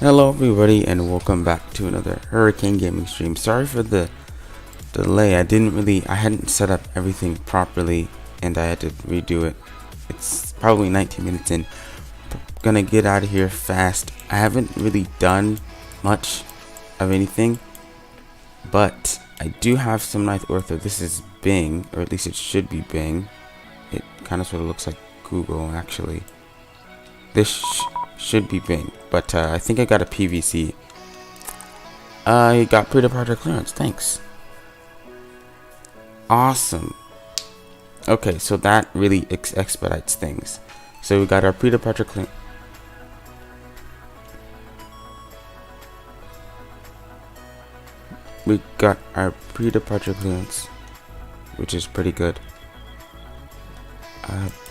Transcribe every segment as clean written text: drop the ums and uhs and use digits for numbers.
Hello everybody and welcome back to another Hurricane Gaming stream. Sorry for the delay. I hadn't set up everything properly and I had to redo it. It's probably 19 minutes in. Gonna get out of here fast. I haven't really done much of anything, but I do have some ninth ortho. This is Bing, or at least it should be Bing. It kind of sort of looks like Google actually. This should be Bing, but I think I got a PVC. I got pre-departure clearance, thanks. Awesome. Okay, so that really expedites things. So we got our pre-departure clearance. We got our pre-departure clearance, which is pretty good.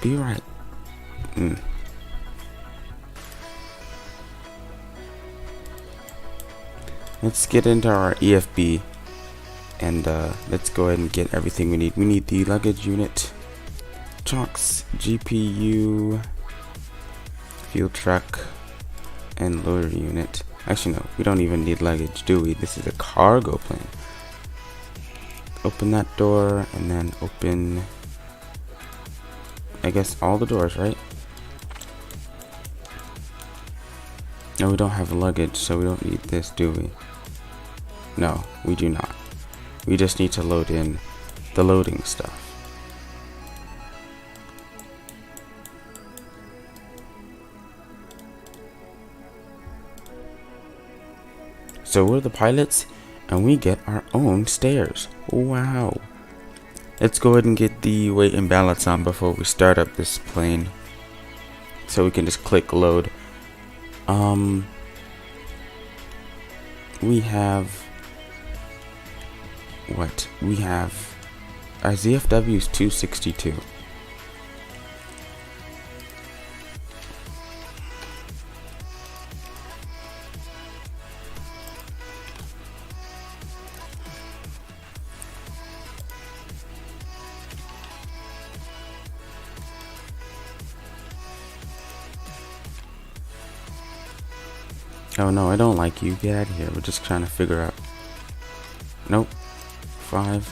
Be right. Let's get into our EFB and let's go ahead and get everything we need. We need the luggage unit, chocks, GPU, fuel truck, and loader unit. Actually, no, we don't even need luggage, do we? This is a cargo plane. Open that door and then open, I guess, all the doors, right? No, we don't have luggage, so we don't need this, do we? No, we do not. We just need to load in the loading stuff. So we're the pilots and we get our own stairs. Wow. Let's go ahead and get the weight and balance on before we start up this plane. So we can just click load. We have what? We have our ZFW is 262. Oh no, I don't like you. Get out of here. We're just trying to figure out. Nope. 5.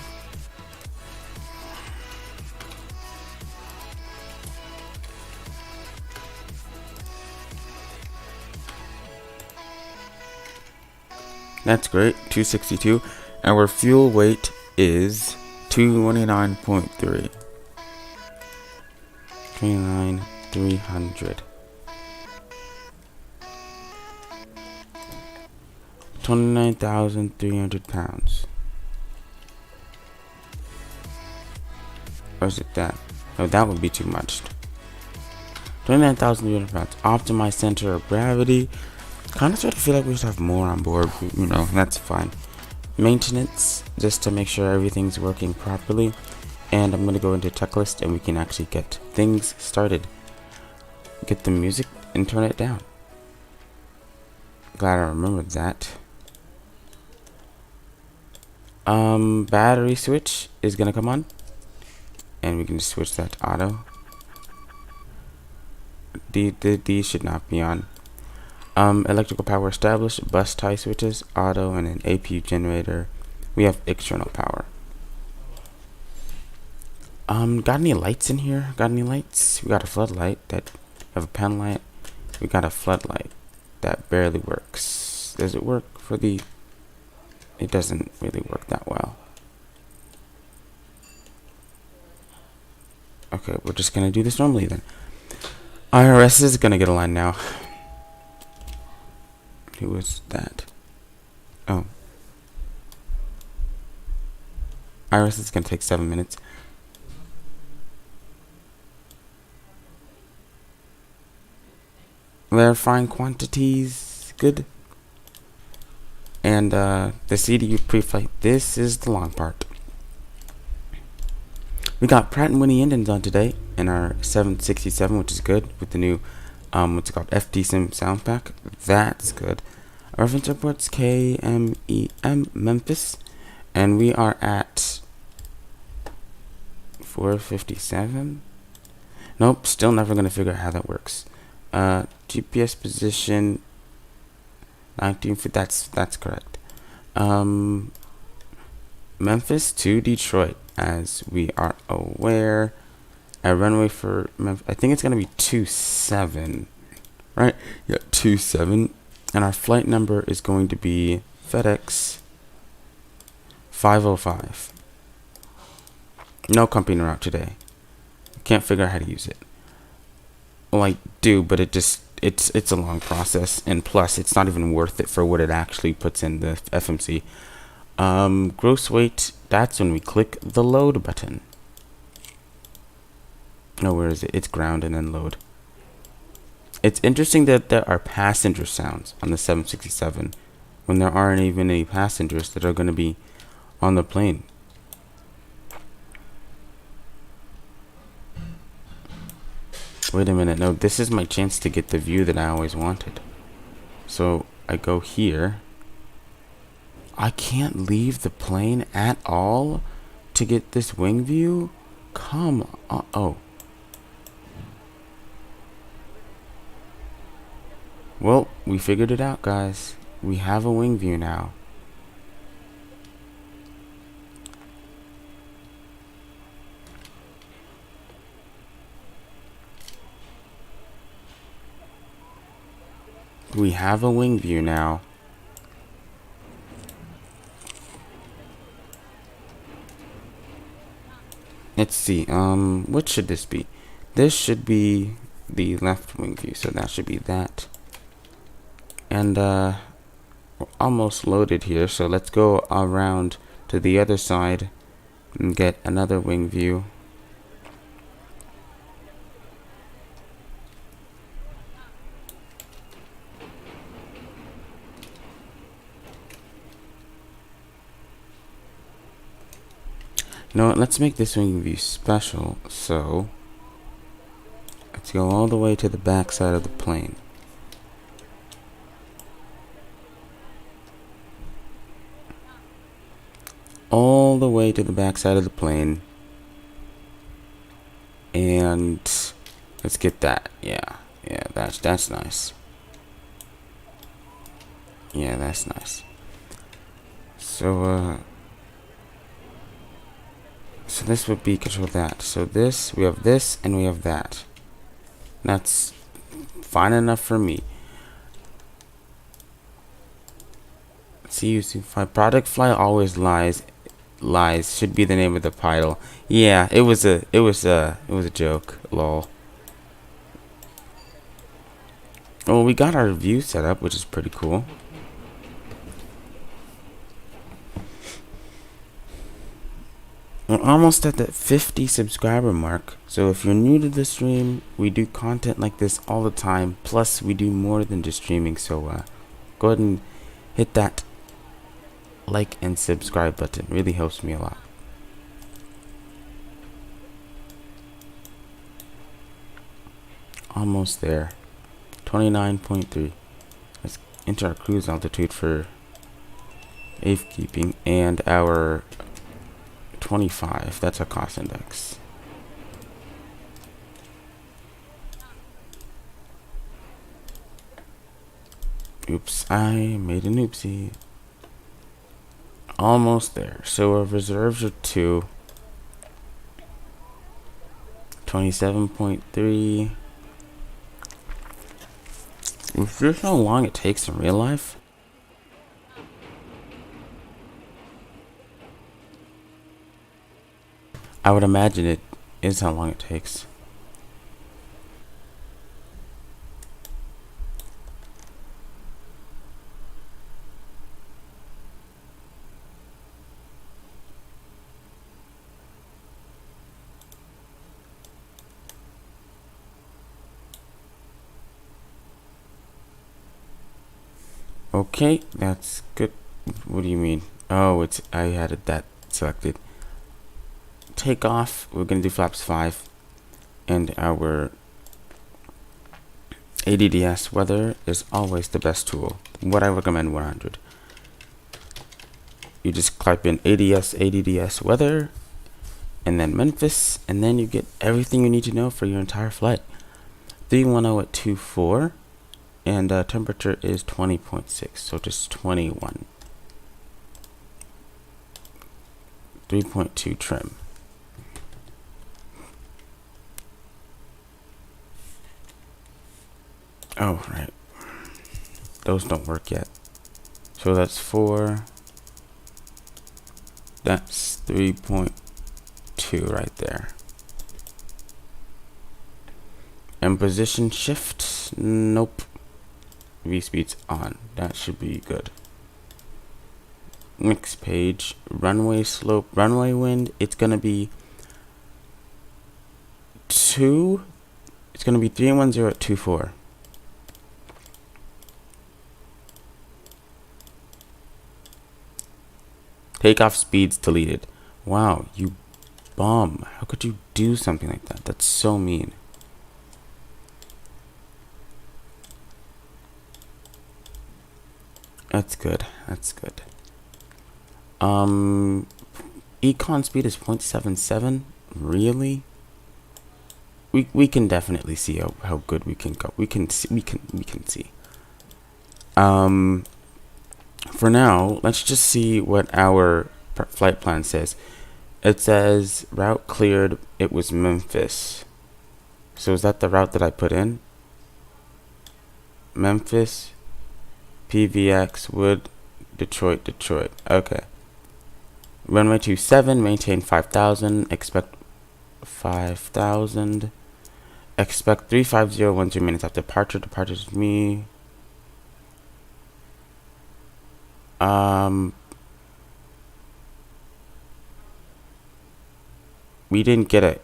That's great. 262. And our fuel weight is 229.3. 300. 29,300 pounds. Or is it that? No, that would be too much. 29,300 pounds. Optimized center of gravity. Kind of sort of feel like we should have more on board. You know, that's fine. Maintenance, just to make sure everything's working properly. And I'm going to go into checklist and we can actually get things started. Get the music and turn it down. Glad I remembered that. Battery switch is going to come on. And we can just switch that to auto. D should not be on. Electrical power established, bus tie switches, auto, and an APU generator. We have external power. Got any lights in here? Got any lights? We got a floodlight that have a pen light. We got a floodlight that barely works. Does it work for the? It doesn't really work that well. Okay, we're just gonna do this normally then. IRS is gonna get a line now. Who was that? Oh. IRS is gonna take 7 minutes. Verifying quantities. Good. And the CDU pre-flight. This is the long part. We got Pratt & Whitney engines on today in our 767, which is good, with the new, what's it called, FD Sim sound pack. That's good. Our reference airport's KMEM Memphis, and we are at 457. Nope, still never gonna figure out how that works. GPS position 19 feet. That's correct. Memphis to Detroit, as we are aware. Our runway for Memphis, I think it's gonna be 27, right? Yeah, 27, and our flight number is going to be FedEx 505. No company route today. Can't figure out how to use it. Well, I do, but it's a long process, and plus it's not even worth it for what it actually puts in the FMC. Gross weight, that's when we click the load button. No, where is it? It's ground and then load. It's interesting that there are passenger sounds on the 767 when there aren't even any passengers that are going to be on the plane. Wait a minute, no, this is my chance to get the view that I always wanted. So I go here. I can't leave the plane at all to get this wing view? Come on. Oh. Well, we figured it out, guys. We have a wing view now. We have a wing view now. Let's see, what should this be? This should be the left wing view, so that should be that. And we're almost loaded here, so let's go around to the other side and get another wing view. You know what, let's make this wing view special, so let's go all the way to the back side of the plane. All the way to the back side of the plane. And let's get that. Yeah, that's nice. Yeah, that's nice. So so this would be control that. So this, we have this, and we have that. That's fine enough for me. CU5 product fly always lies should be the name of the title. Yeah, it was a joke. Lol. Well, we got our view set up, which is pretty cool. We're almost at the 50 subscriber mark. So if you're new to the stream, we do content like this all the time. Plus, we do more than just streaming. So go ahead and hit that like and subscribe button. Really helps me a lot. Almost there. 29.3. Let's enter our cruise altitude for safekeeping and our 25. That's a cost index. Oops, I made an oopsie. Almost there. So our reserves are 2. 27.3. Is this how long it takes in real life? I would imagine it is how long it takes. Okay, that's good. What do you mean? Oh, I had that selected. Takeoff, we're gonna do flaps 5, and our ADDS weather is always the best tool. What I recommend 100. You just type in ADDS weather, and then Memphis, and then you get everything you need to know for your entire flight. 310 at 24. And temperature is 20.6, so just 21. 3.2 trim. Oh, right. Those don't work yet. So that's 4. That's 3.2 right there. And position shift, nope. V-speed's on. That should be good. Next page, runway slope, runway wind. It's gonna be 2. It's gonna be 310 at 24. Takeoff speeds deleted. Wow, you bum. How could you do something like that? That's so mean. That's good. That's good. Econ speed is 0.77. Really? We can definitely see how good we can go. We can see. For now, let's just see what our flight plan says. It says route cleared. It was Memphis. So is that the route that I put in? Memphis, PVX, Wood, Detroit. Okay. Runway 27, maintain 5,000. Expect 5,000. Expect 350 13 minutes after departure. Departure is me. We didn't get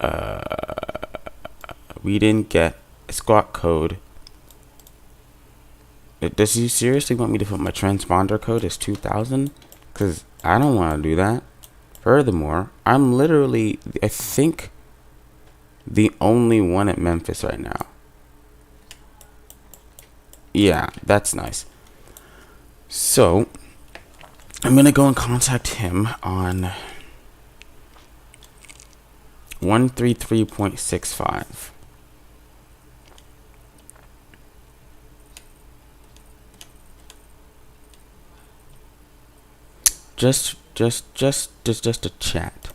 a squawk code. Does he seriously want me to put my transponder code as 2000? Because I don't want to do that. Furthermore, I'm literally, I think, the only one at Memphis right now. Yeah, that's nice. So, I'm going to go and contact him on 133.65. Just a chat.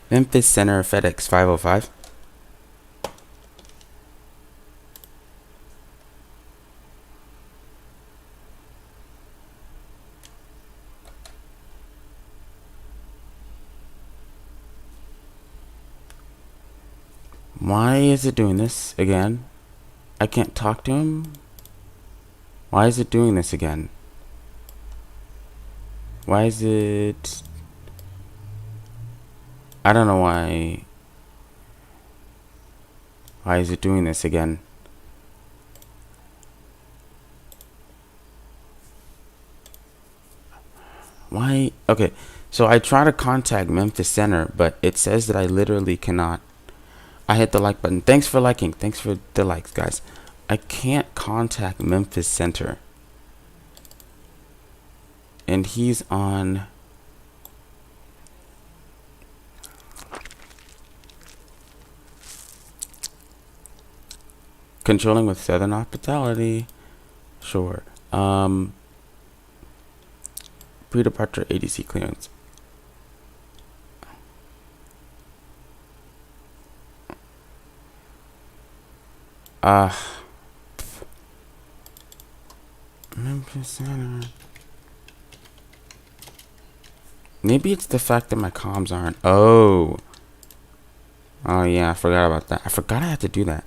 Memphis Center, FedEx 505. Why is it doing this again? I can't talk to him? Why is it doing this again? Why is it... I don't know why. Why is it doing this again? Why? Okay, so I try to contact Memphis Center, but it says that I literally cannot. I hit the like button. Thanks for liking. Thanks for the likes, guys. I can't contact Memphis Center. And he's on... Controlling with Southern Hospitality. Sure. Pre-departure ADC clearance. Memphis Center. Maybe it's the fact that my comms aren't. Oh yeah, I forgot about that. I forgot I had to do that.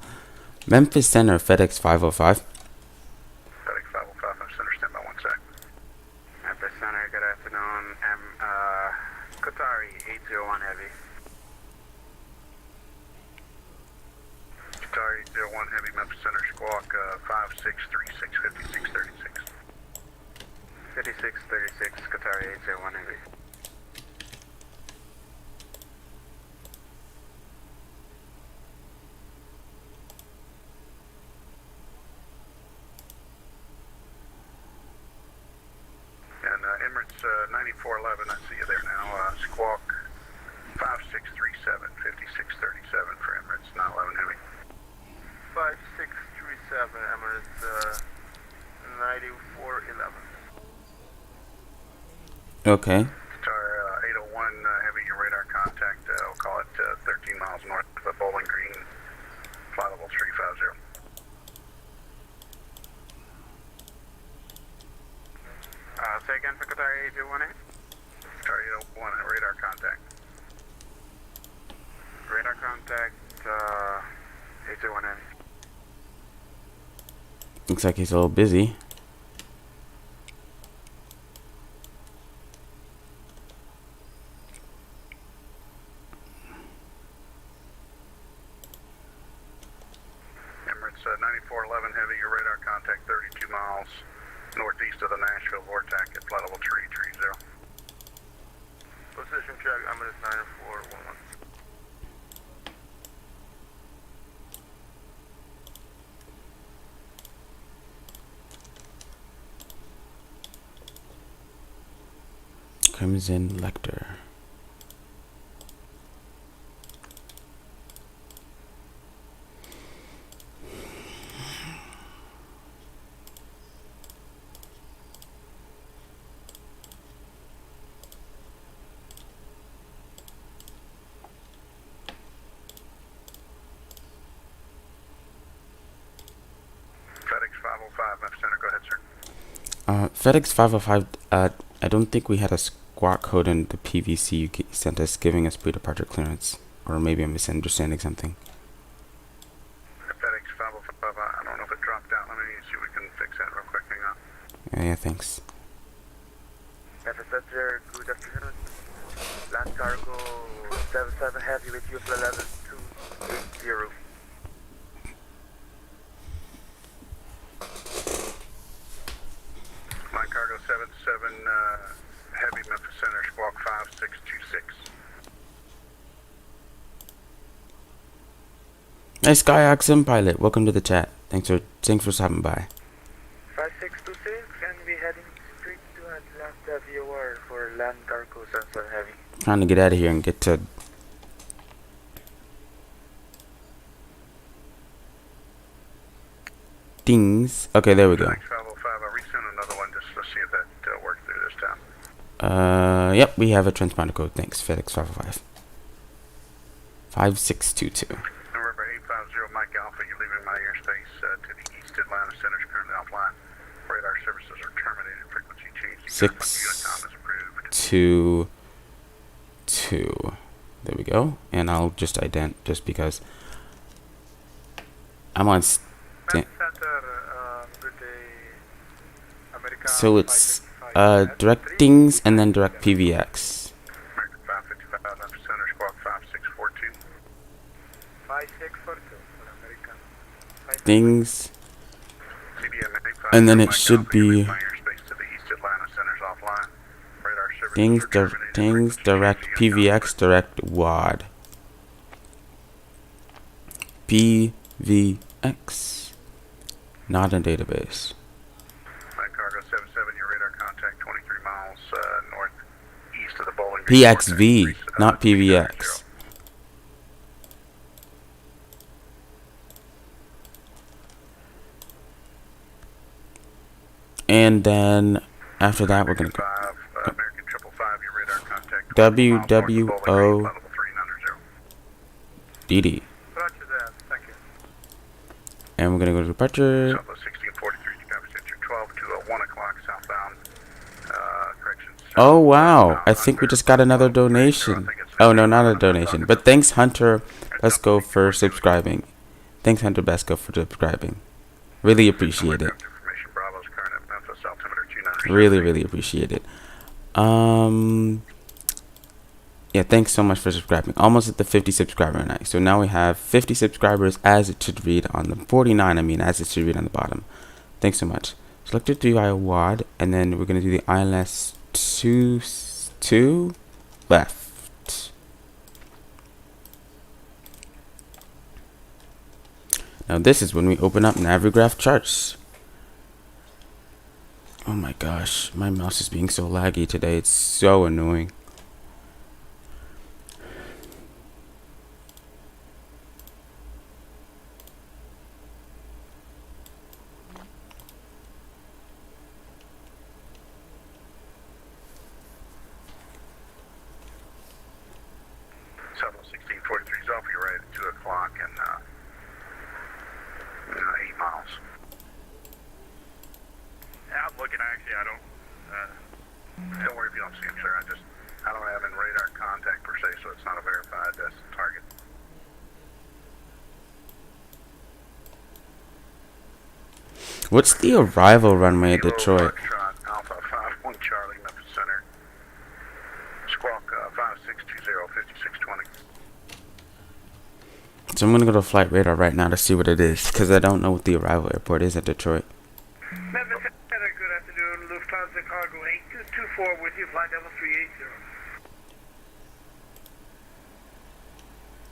Memphis Center, FedEx 505. FedEx 505, I'm center, stand by 1 sec. Memphis Center, good afternoon. Qatari 801 Heavy. Qatari 801 Heavy, Memphis Center, squawk 5636, 5636. 5636, Qatari 801 Heavy. And Emirates 9411, I see you there now. Squawk 5637, 5637 for Emirates 911 Heavy. Emirates 9411. Okay. Qatar 801 Heavy, your radar contact. We'll call it 13 miles north of Bowling Green, flight level 350. Say again for Qatar 801. Qatar 801 radar contact. Radar contact 801. Looks like he's a little busy. Emirates 9411 Heavy, your radar contact 32 miles northeast of the Nashville Vortex at flight level 330. Position check, Emirates 9411. Crimson Lecter. FedEx 505 Memphis Center, go ahead, sir. FedEx 505, I don't think we had a squawk code in the PVC you sent us giving us pre-departure clearance. Or maybe I'm misunderstanding something. FedEx 505, I don't know if it dropped out. Let me see if we can fix that real quick. Hang on. Yeah, thanks. Memphis Center, good afternoon. Land cargo 77 Heavy with you for 11280. Line cargo 77 Heavy, Memphis Center, squawk 5626. Hey, Sky Oxen Pilot, welcome to the chat. Thanks for stopping by. 5626, and we heading straight to Atlanta VOR for land cargo 77 Heavy. Trying to get out of here and get to Dings. Okay, there we go. FedEx 505, I'll resend another one just to see if that worked through this time. Yep, we have a transponder code. Thanks, FedEx 505. 5622. November 850 Mike Alpha, you're leaving my airspace to the East Atlanta Center is currently offline. Radar services are terminated. Frequency change. Unit time is approved. 2. There we go. And I'll just ident just because I'm on. So it's direct Dings and then direct PVX. American 555 Memphis Center, squawk 5642. 5642 for American. Dings. CDM 850 And then it Mike should Alpha, you're be leaving my airspace to the East Atlanta Center's offline. Radar services Dings, are terminated. Dings, Frequency direct change. Unit time PVX, direct WAD. PVX. Not a database. Line cargo 77, your radar contact 23 miles northeast of the Bowling Green. PXV, not PVX. And then after that, we're gonna go American 555, your radar contact 20 miles north of Bowling Green, WWO level 390. DD. Roger that, thank you. And we're gonna go to departure. Southwest 1643, temperature 12 to 1 o'clock southbound. Corrections. Oh wow, I think we just got another donation. Oh no, not a donation. But thanks Hunter Besco for subscribing. Thanks Hunter Besco for subscribing. Really appreciate it. Information Bravo's current at Memphis, altimeter 290. Really appreciate it. Yeah, thanks so much for subscribing. Almost at the 50 subscriber night. So now we have 50 subscribers as it should read on the 49, as it should read on the bottom. Thanks so much. Select it to IWAD, and then we're going to do the ILS 2 left. Now this is when we open up Navigraph charts. Oh my gosh, my mouse is being so laggy today. It's so annoying. I'm looking, actually, I don't, don't worry if you don't see him, sir. I don't have in radar contact per se, so it's not a verified target. What's the arrival runway at Detroit? Foxtrot, Alpha 51 Charlie, Memphis Center. Squawk 5620, 5620. So I'm gonna go to flight radar right now to see what it is, because I don't know what the arrival airport is at Detroit. Memphis Center, good afternoon. Lufthansa Cargo 8224 with you, flight level 380.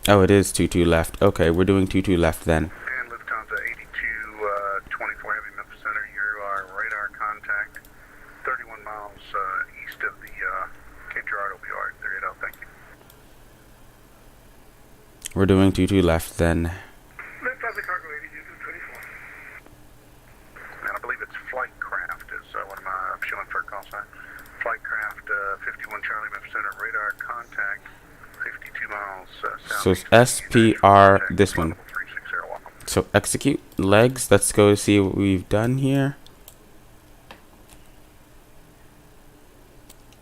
Oh, it is 22 left. Okay, we're doing 22 left then. And Lufthansa 8224 Heavy Memphis Center, you are radar contact 31 miles east of the Cape Girardeau BR 380. Thank you. We're doing 22 left then. Lufthansa Cargo 8224. And I believe it's Flightcraft is what I'm showing for a call sign. Flightcraft 51 Charlie Memphis Center, radar contact 52 miles So southeast. it's SPR, this one. 360, welcome. So execute legs. Let's go see what we've done here.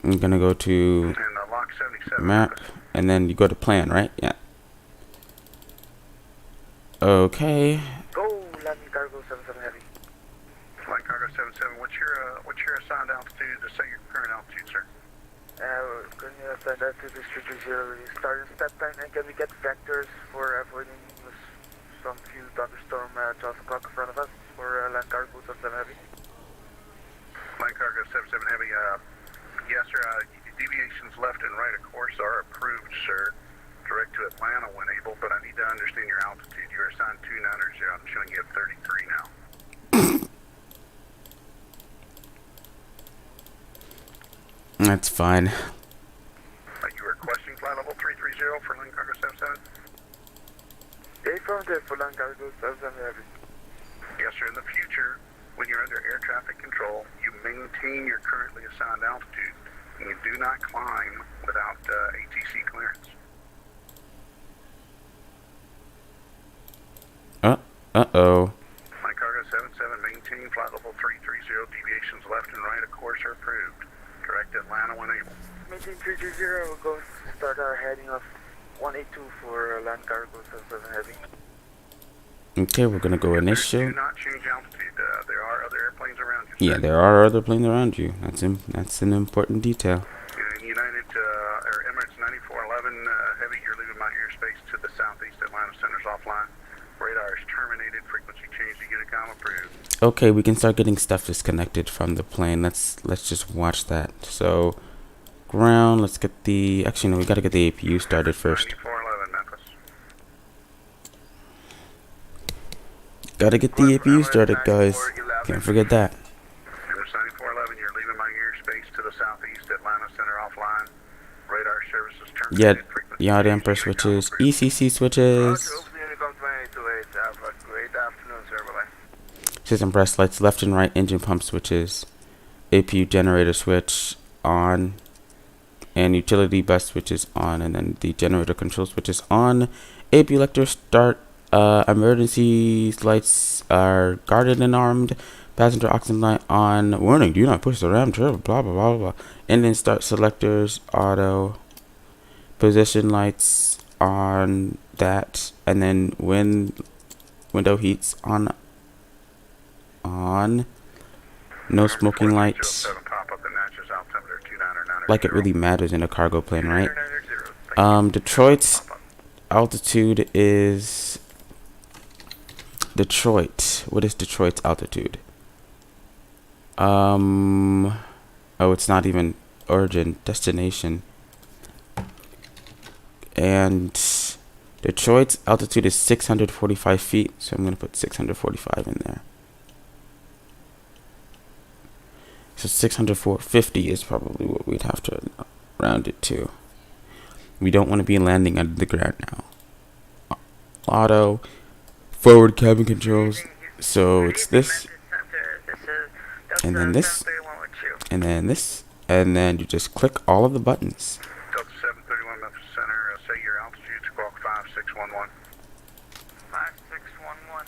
I'm gonna go to And lock 77. map, and then you go to plan, right? Yeah. Okay. Go, landing cargo 77 heavy. Flight Cargo 77, what's your assigned altitude to say your current altitude, sir? Can you assign that to District 0? Starting step time, and can we get vectors for avoiding some few thunderstorm 12 o'clock in front of us for land cargo 77 heavy? Flight Cargo 77 Heavy, yes, sir. Deviations left and right of course are approved, sir. Direct to Atlanta when able, but I need to understand your altitude. You're assigned 290. I'm showing you at 33 now. That's fine. Are you requesting flight level 330 for Land Cargo 77? From there for land cargo 77 heavy. Yes, sir. In the future, when you're under air traffic control, you maintain your currently assigned altitude, and you do not climb without ATC clearance. Uh-oh. Flight Cargo 77, maintain flight level 330. Deviations left and right of course are approved. Direct Atlanta when able. Maintain 330, we'll go start our heading of 182 for land cargo 77 heavy. Okay, we're gonna go initial. Do not change altitude. There are other airplanes around you. Yeah, there are other planes around you. That's an important detail. United or Emirates 9411 Heavy, you're leaving my airspace to the southeast. Atlanta Center's offline. Radar is terminated. Frequency change to Unicom approved. Okay, we can start getting stuff disconnected from the plane. Let's just watch that. So ground. Let's get the. Actually, no, we gotta get the APU started first. 9411 Memphis. Gotta get the APU started, guys. Can't forget that. Emirates 9411, you're leaving my airspace to the southeast. Atlanta Center offline. Radar services Yeah, terminated. Frequency yacht change amper to Unicom switches, approved. ECC switches. Unicom 228, have a great afternoon, sir. Bye-bye. System breast lights, left and right engine pump switches, APU generator switch on, and utility bus switches on, and then the generator control switches on. APU lector start. Emergency lights are guarded and armed. Passenger oxygen light on. Warning: do not push the ram turbo. Blah blah blah blah. And then start selectors auto. Position lights on that, and then when window heats on. No smoking lights. 47 pop-up and matches altimeter 2990. Like it really matters in a cargo plane, right? Detroit's altitude is Detroit. What is Detroit's altitude? Oh, it's not even origin, destination. And Detroit's altitude is 645 feet, so I'm gonna put 645 in there. So 650 is probably what we'd have to round it to. We don't want to be landing under the ground now. Auto, forward cabin controls. So it's this, and then this, and then this, and then you just click all of the buttons. Delta 731 Memphis Center, say your altitude, squawk 5611. 5611.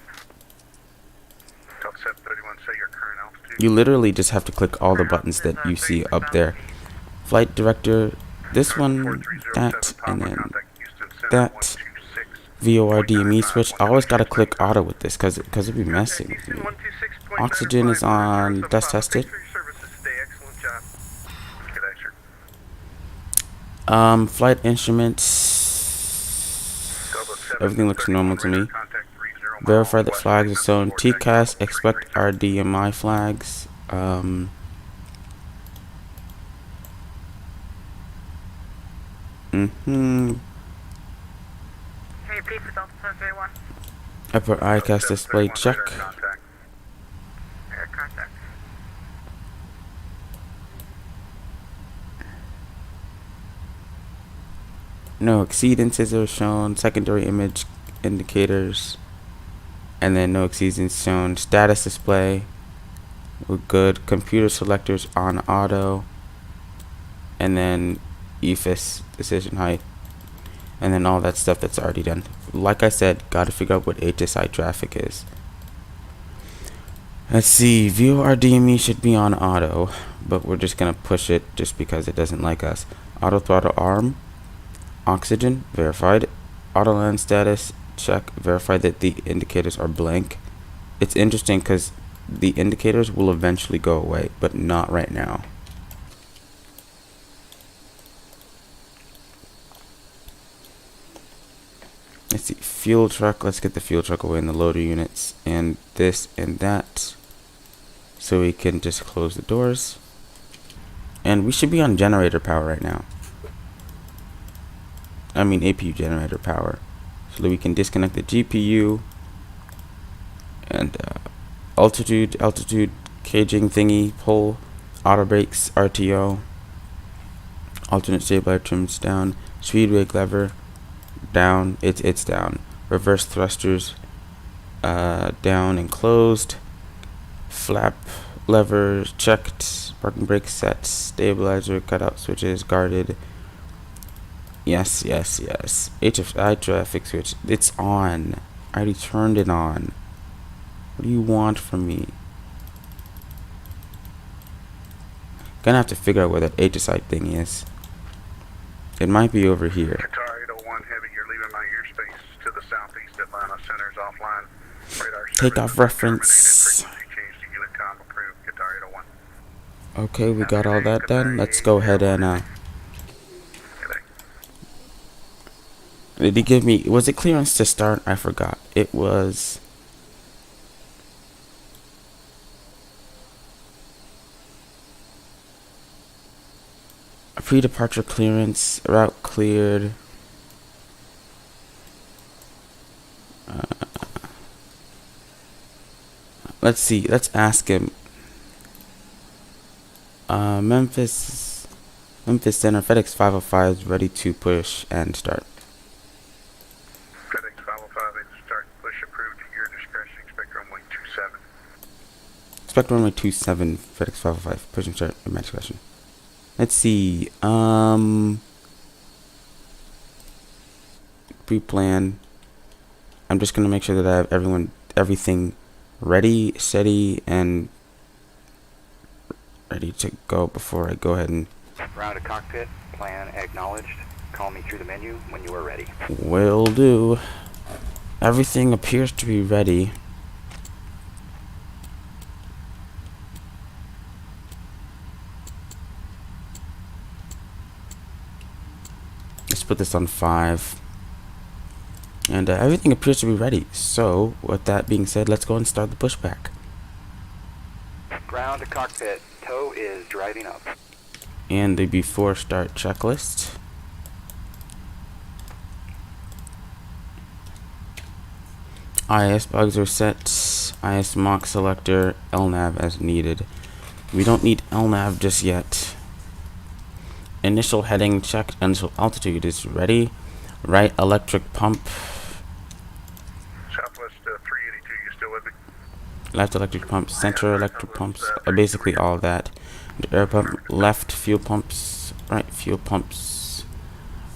Delta 731, say your current altitude. You literally just have to click all the buttons that you see up there. Flight director, this one, that, and then that. VOR DME switch. I always gotta click auto with this because it'd be messing with me. Oxygen is on dust tested. Flight instruments. Everything looks normal to me. Verify that flags are shown. TCAS. Expect RDMI flags. Upper ICAS display check. No exceedances are shown. Secondary image indicators. And then no exceedance shown. Status display. We're good. Computer selectors on auto. And then EFIS decision height. And then all that stuff that's already done. Like I said, gotta figure out what HSI traffic is. Let's see. VOR DME should be on auto, but we're just gonna push it just because it doesn't like us. Auto throttle arm. Oxygen verified. Auto land status check. Verify that the indicators are blank. It's interesting because the indicators will eventually go away, but not right now. Let's see, fuel truck. Let's get the fuel truck away in the loader units and this and that, so we can just close the doors. And we should be on generator power right now. I mean APU generator power, so that we can disconnect the GPU and altitude caging thingy, pull, auto brakes, RTO, alternate stabilizer trims down, speed brake lever down, it's down, reverse thrusters down and closed, flap lever checked, parking brake set, stabilizer cutout switches guarded. Yes. HFI traffic switch, it's on. I already turned it on. What do you want from me? Gonna have to figure out where that HSI thing is. It might be over here. Qatar 801 Heavy, you're leaving my airspace to the southeast. Atlanta Center's offline. Radar Takeoff reference. Frequency change to Unicom approved. Qatar 801. Okay, we got all that done. Let's go ahead and did he give me, was it clearance to start? I forgot. It was a pre-departure clearance, route cleared. Let's see, let's ask him. Memphis Center, FedEx 505 is ready to push and start. FedEx 505 is start push approved at your discretion. Expect runway 27. Expect runway 27, FedEx 505, push and start at my discretion. Let's see, pre-plan. I'm just gonna make sure that I have everything ready, steady, and ready to go before I go ahead and round a cockpit, plan acknowledged. Call me through the menu when you are ready. Will do. Everything appears to be ready. Let's put this on 5. And everything appears to be ready. So, with that being said, let's go and start the pushback. Ground to cockpit. Tow is driving up. And the before start checklist. IS bugs are set. IS mock selector. LNAV as needed. We don't need LNAV just yet. Initial heading checked. Initial altitude is ready. Right electric pump. Southwest 382, you still with me? Left electric pump. Center electric pumps. Basically all that. The air pump. Left fuel pumps. Right fuel pumps.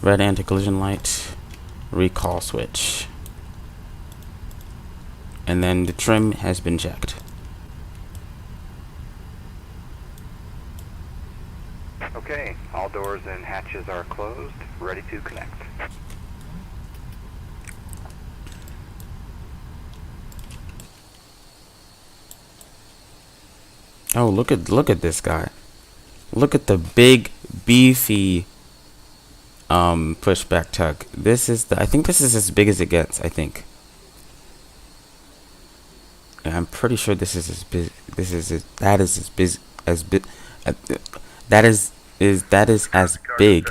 Red anti-collision light. Recall switch. And then the trim has been checked. Okay, all doors and hatches are closed, ready to connect. Oh, look at this guy. Look at the big, beefy pushback tug. I think this is as big as it gets, I think. Yeah, I'm pretty sure this is as big. That is as big as big. That is as big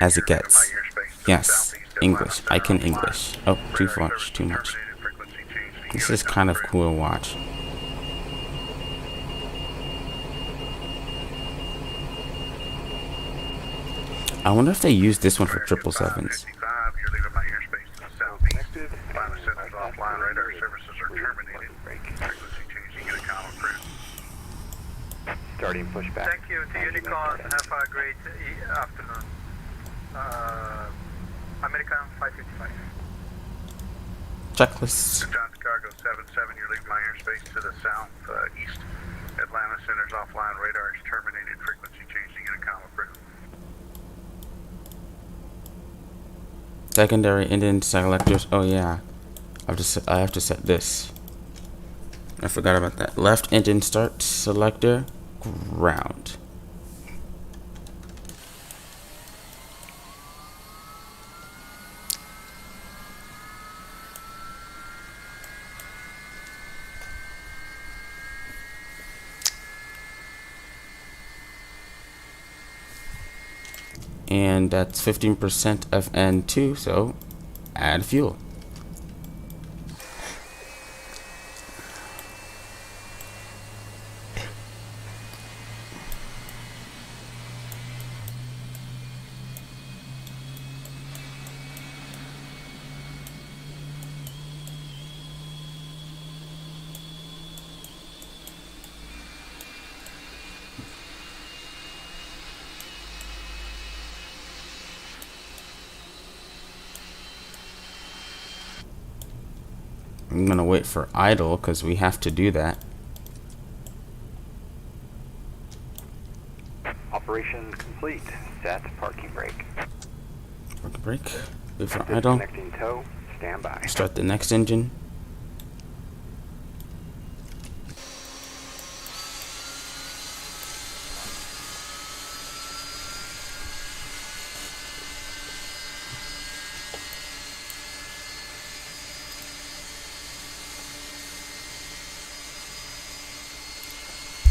as it gets. Yes, English. I can English. Oh, too much, too much. This is kind of cool to watch. I wonder if they use this one for 777s. You're leaving my airspace to the southeast. Final centers offline. Radar services are terminated. Frequency changing in a common crew. Starting pushback. Thank you to Unicorn. Have a great afternoon. American 555. Checklist. John Chicago 77, you're leaving my airspace to the southeast. Atlanta centers offline. Radar is terminated. Frequency changing in a common crew. Secondary engine selectors. Oh yeah, I have to set this. I forgot about that. Left engine start selector, ground. And that's 15% of N2, so add fuel. I'm gonna wait for idle because we have to do that. Operation complete. Set parking brake. Parking brake. Wait for idle. Disconnecting tow. Stand by. Start the next engine.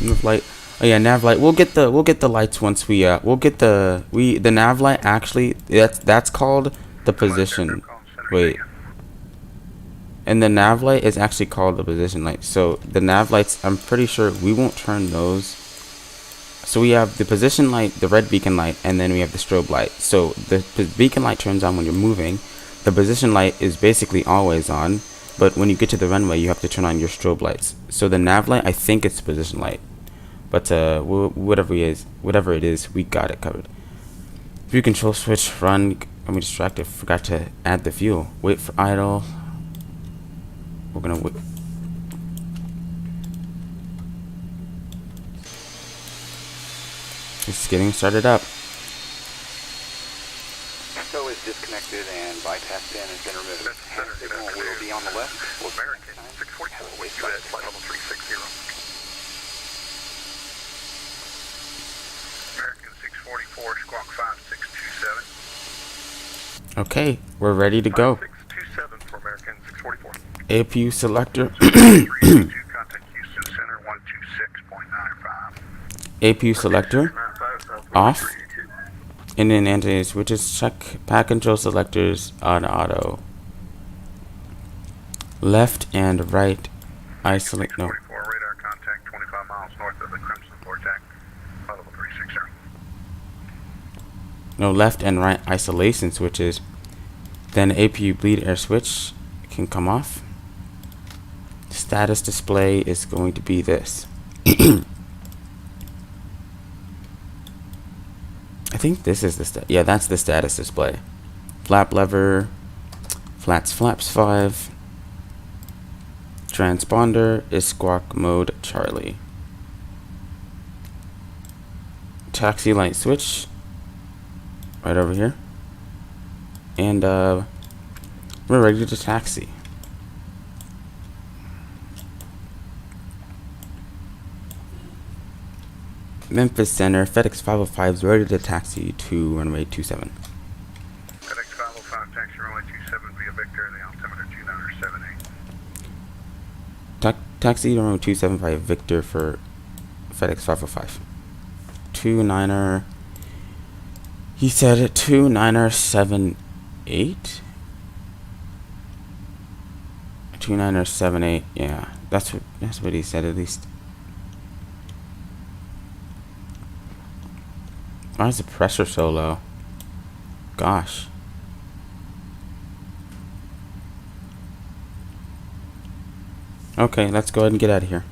Nav light. Oh yeah, nav light. We'll get the lights once we the nav light actually that's called the position. Wait. And the nav light is actually called the position light. So the nav lights, I'm pretty sure we won't turn those. So we have the position light, the red beacon light, and then we have the strobe light. So the beacon light turns on when you're moving. The position light is basically always on, but when you get to the runway, you have to turn on your strobe lights. So the nav light, I think it's the position light. But whatever it is, we got it covered. View control switch, run. I'm distracted. Forgot to add the fuel. Wait for idle. We're gonna wait. It's getting started up. Tow is disconnected and bypass pin has been removed. Hand signal will be on the left. American 644, wait you at flight level 360. American 644, squawk 5627. Okay, we're ready to go. 5627 for American 644. APU selector. Contact Houston Center 126.95. APU selector off. And then anti switches, check pack control selectors on auto. Left and right isolate. No. 44 radar contact 25 miles north of the Crimson Vortex. Level 360. No, left and right isolation switches. Then APU bleed air switch can come off. Status display is going to be this. I think this is the yeah, that's the status display. Flap lever, flaps 5. Transponder is squawk mode Charlie. taxi light switch right over here, and we're ready to taxi. Memphis Center, FedEx 505 is ready to taxi to runway 27. FedEx 505, taxi runway 27 via Victor, the altimeter 2978. Taxi runway 27 via Victor for FedEx 505. 29er. He said it. 29er78. 29er78. Yeah, that's what he said at least. Why is the pressure so low? Gosh. Okay, let's go ahead and get out of here.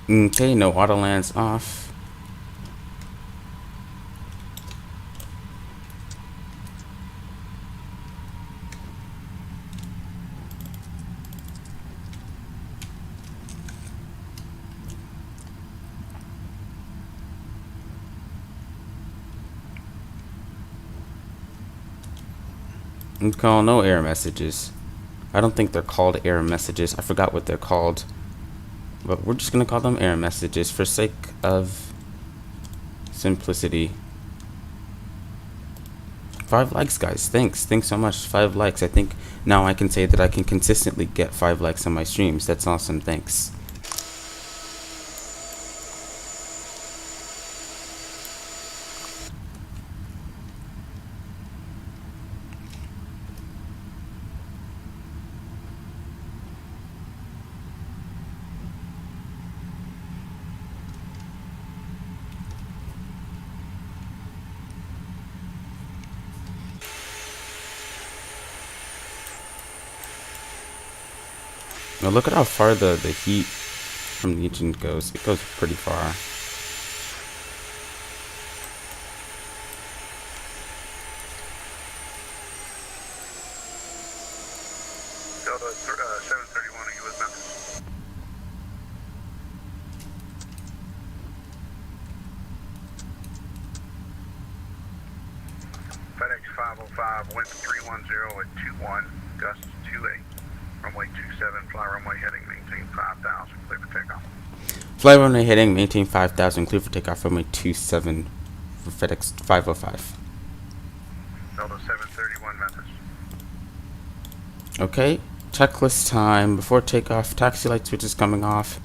Okay, no auto lands off. We call no error messages. I don't think they're called error messages. I forgot what they're called. But we're just going to call them error messages for sake of simplicity. 5 likes, guys. Thanks so much. 5 likes. I think now I can say that I can consistently get 5 likes on my streams. That's awesome. Thanks. Now look at how far the heat from the engine goes. It goes pretty far. Delta 731, are you with Memphis? FedEx 505, wind 310 at 21, gusts 28. Runway 27, fly runway heading, maintain 5,000, clear for takeoff. Fly runway heading, maintain 5,000, clear for takeoff, runway 27 for FedEx 505. Delta 731, Memphis. Okay, checklist time. Before takeoff, taxi light switch is coming off.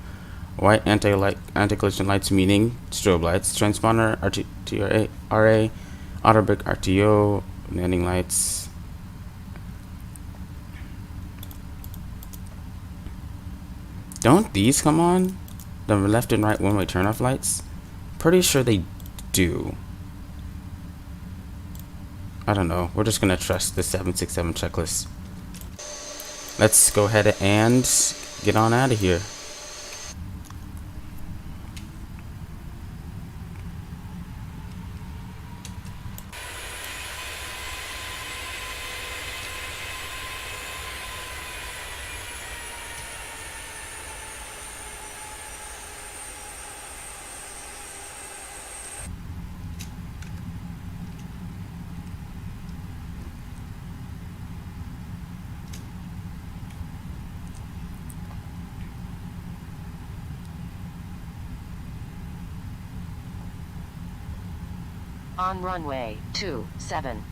White anti-collision lights, meaning strobe lights. Transponder, RA, auto brake, RTO, landing lights. Don't these come on? The left and right one-way turn-off lights? Pretty sure they do. I don't know. We're just gonna trust the 767 checklist. Let's go ahead and get on out of here. On runway 27.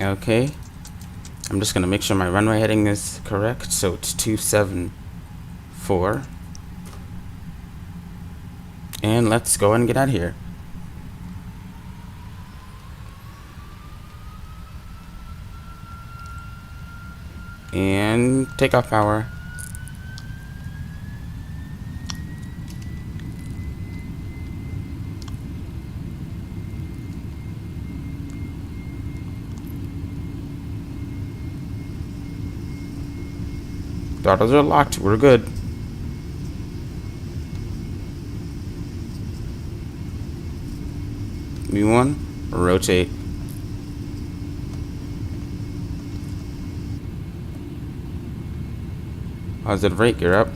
Okay. I'm just gonna make sure my runway heading is correct. So it's 274. And let's go and get out of here. And takeoff power. Throttles are locked. We're good. V1, rotate. Positive rate, gear up.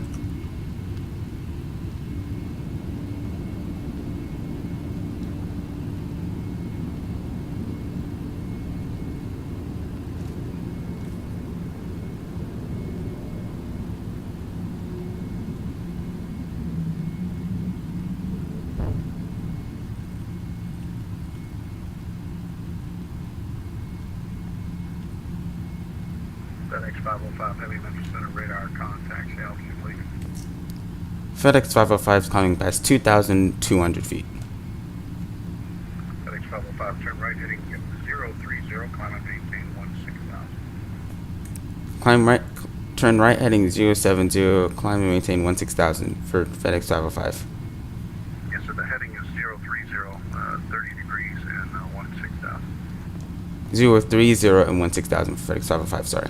FedEx 505 Heavy Memphis Center radar contact. Altitude leaving. FedEx 505 is climbing past 2,200 feet. FedEx 505 turn right heading 030, climb and maintain 16,000. Climb right, turn right heading 070, climb and maintain 16,000 for FedEx 505. Yes, sir, the heading is 030, 30 degrees and 16,000. 030 and 16,000 for FedEx 505, sorry.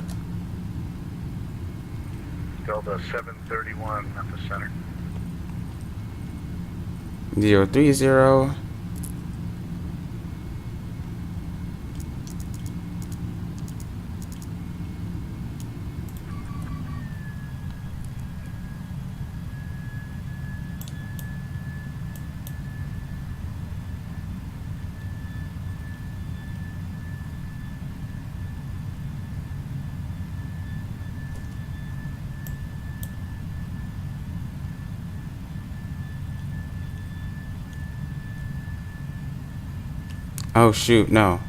Delta 731 Memphis Center. 030. Oh shoot, no.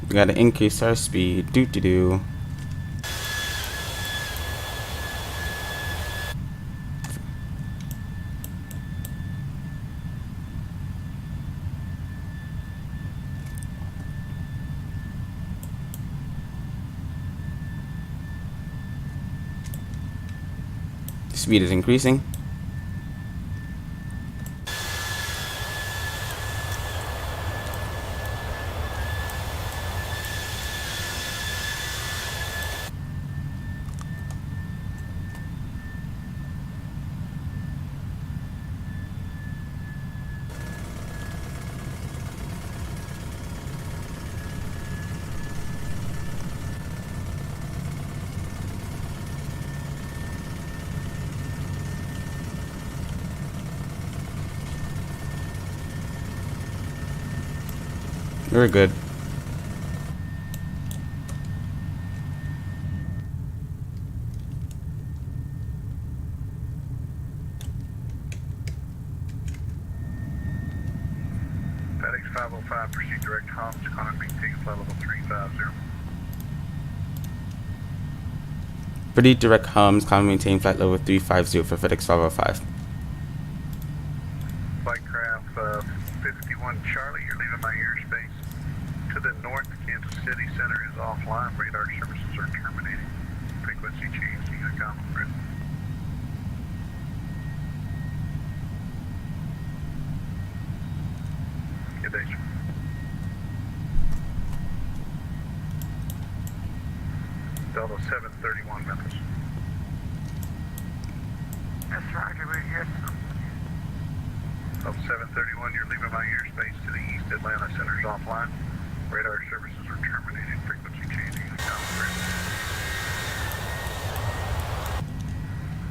We gotta increase our speed. Doo-doo-doo. Speed is increasing. We're good. FedEx 505, proceed direct Homs, Connor, maintain flight level 350. Pretty direct hums, climb and maintain flight level 350 for FedEx 505. Flight craft 51 Charlie, you're leaving my airspace. To the north, Kansas City Center is offline. Radar services are terminated. Frequency changing a common grid. Good day, sir. Delta 731 Memphis. Yes, Roger, we're here. Delta 731, you're leaving my airspace to the east. Atlanta Center is offline. Radar services are terminated. Frequency changing a common grid.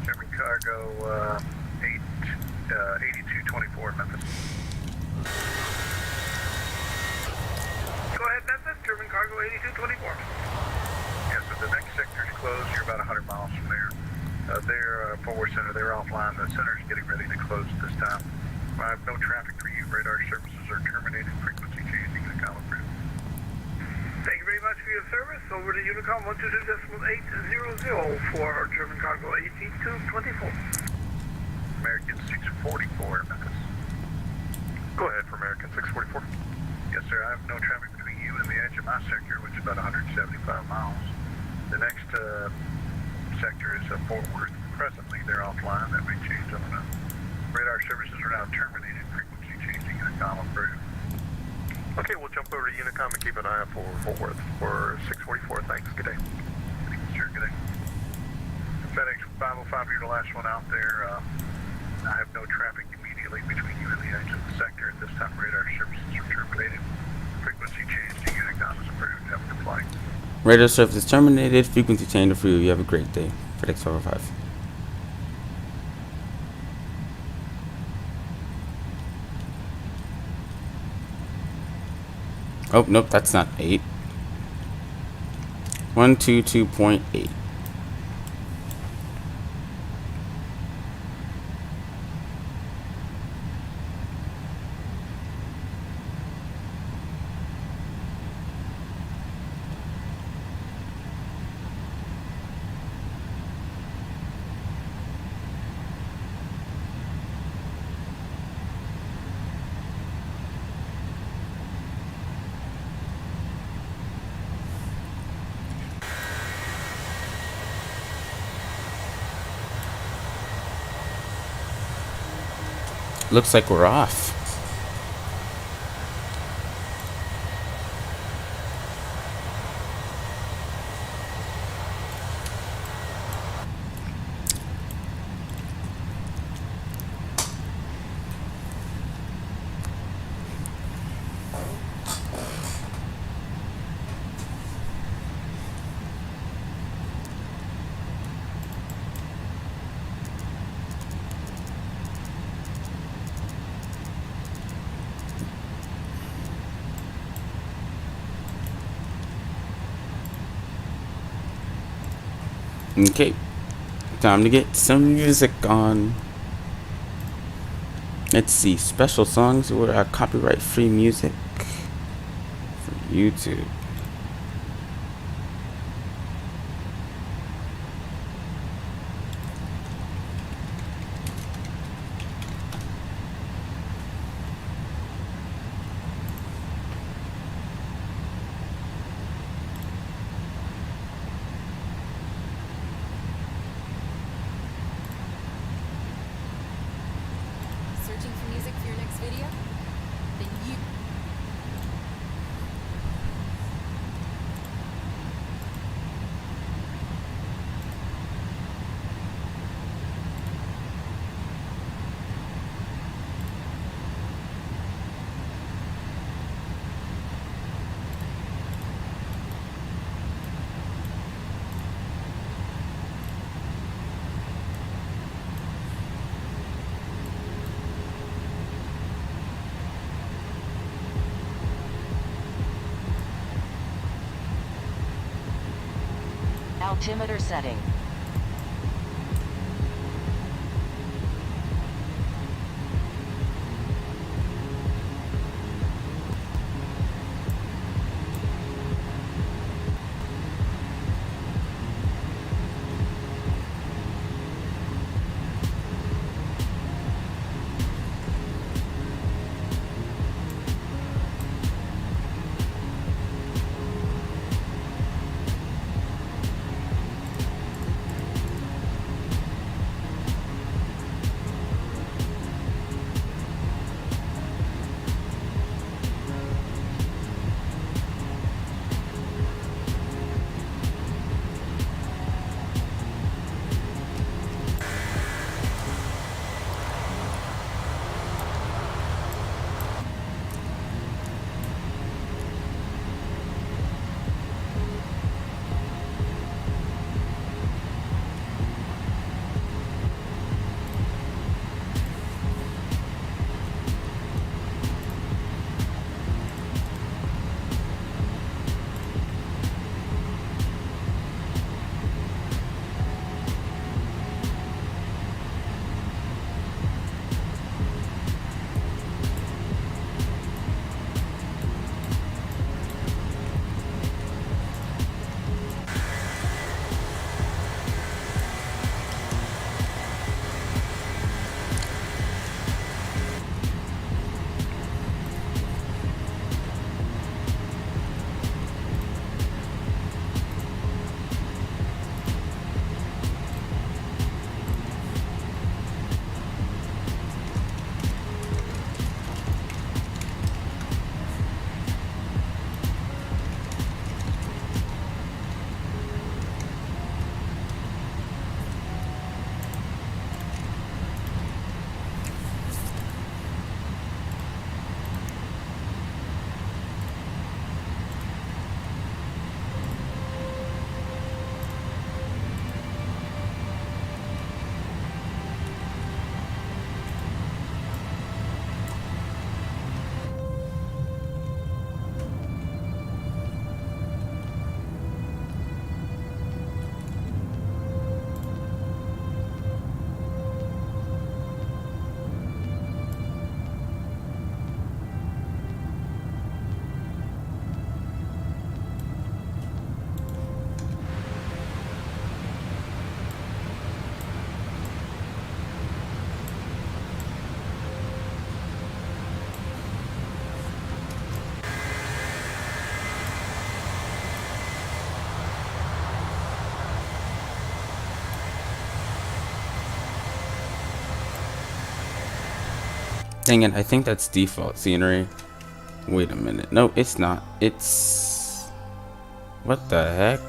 German cargo 8224 Memphis. Go ahead, Memphis, German cargo 8224. Yes, so the next sector is closed. You're about 100 miles from there. They're forward center. They're offline. The center is getting ready to close at this time. I have no traffic for you. Radar services are terminated. Frequency changing the common grid. Thank you very much for your your service. Over to Unicom 122.800 for German cargo 18224. American 644, Memphis. Go ahead for American 644. Yes, sir. I have no traffic between you and the edge of my sector, which is about 175 miles. The next sector is Fort Worth. Presently, they're offline. That may change on the radar services are now terminated. Frequency changing Unicom approved. Okay, we'll jump over to Unicom and keep an eye out for Fort Worth for 644. Thanks. Good day. Thank you, sir. Good day. FedEx 505, you're the last one out there. I have no traffic immediately between you and the edge of the sector. At this time, radar services are terminated. Frequency change to Unicom is approved. Have a good flight. Radar service terminated. Frequency change approved. You have a great day. FedEx 505. Oh, nope, that's not 8. 122.8. Looks like we're off. Okay, time to get some music on. Let's see, special songs or copyright free music from YouTube. Searching for music for your next video? Then you... Altimeter setting. Dang it, I think that's default scenery. Wait a minute. No, it's not. It's... What the heck?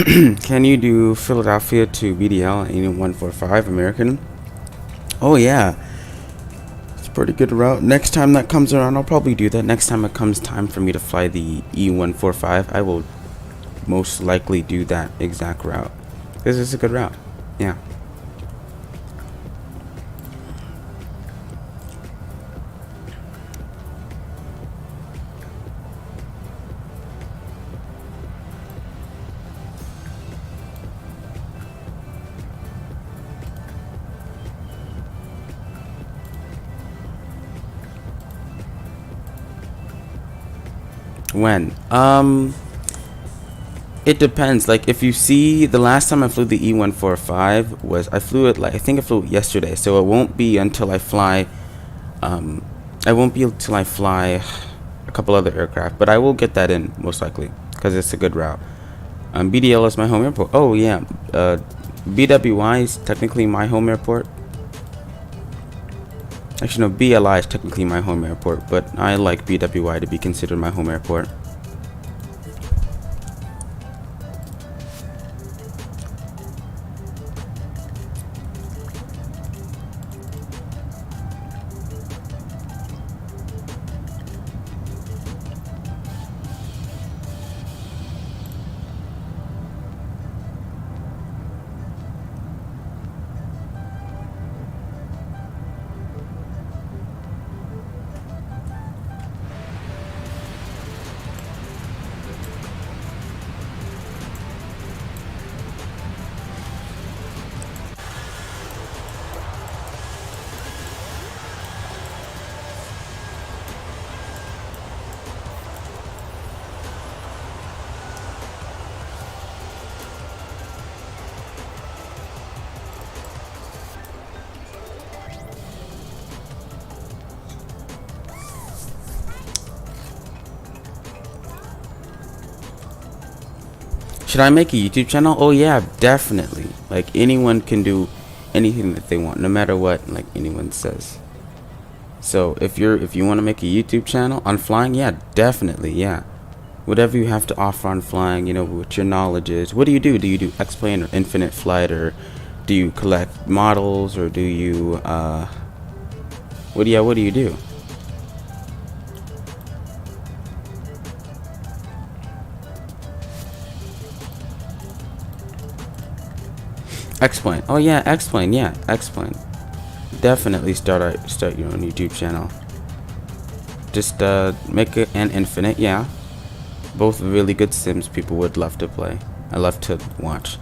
Can you do Philadelphia to BDL in 145 American? Oh yeah, it's a pretty good route. Next time that comes around, I'll probably do that. Next time it comes time for me to fly the E145, I will most likely do that exact route. This is a good route. Yeah. When? It depends. Like, if you see, the last time I flew the E145 was, I flew it, like, I think I flew it yesterday, so it won't be until I fly, I won't be until I fly a couple other aircraft, but I will get that in, most likely, because it's a good route. BDL is my home airport. Oh, yeah. BWI is technically my home airport. Actually, no, BLI is technically my home airport, but I like BWI to be considered my home airport. Should I make a YouTube channel? Oh yeah, definitely. Like, anyone can do anything that they want, no matter what, like, anyone says. So if you want to make a YouTube channel on flying, yeah, definitely, yeah. Whatever you have to offer on flying, you know, what your knowledge is. What do you do? Do you do X-plane or infinite flight, or do you collect models, or do you what do you do? X-plane. Oh yeah, X-plane. Yeah, X-plane. Definitely start your own YouTube channel. Just make it an infinite. Yeah, both really good sims people would love to play. I love to watch.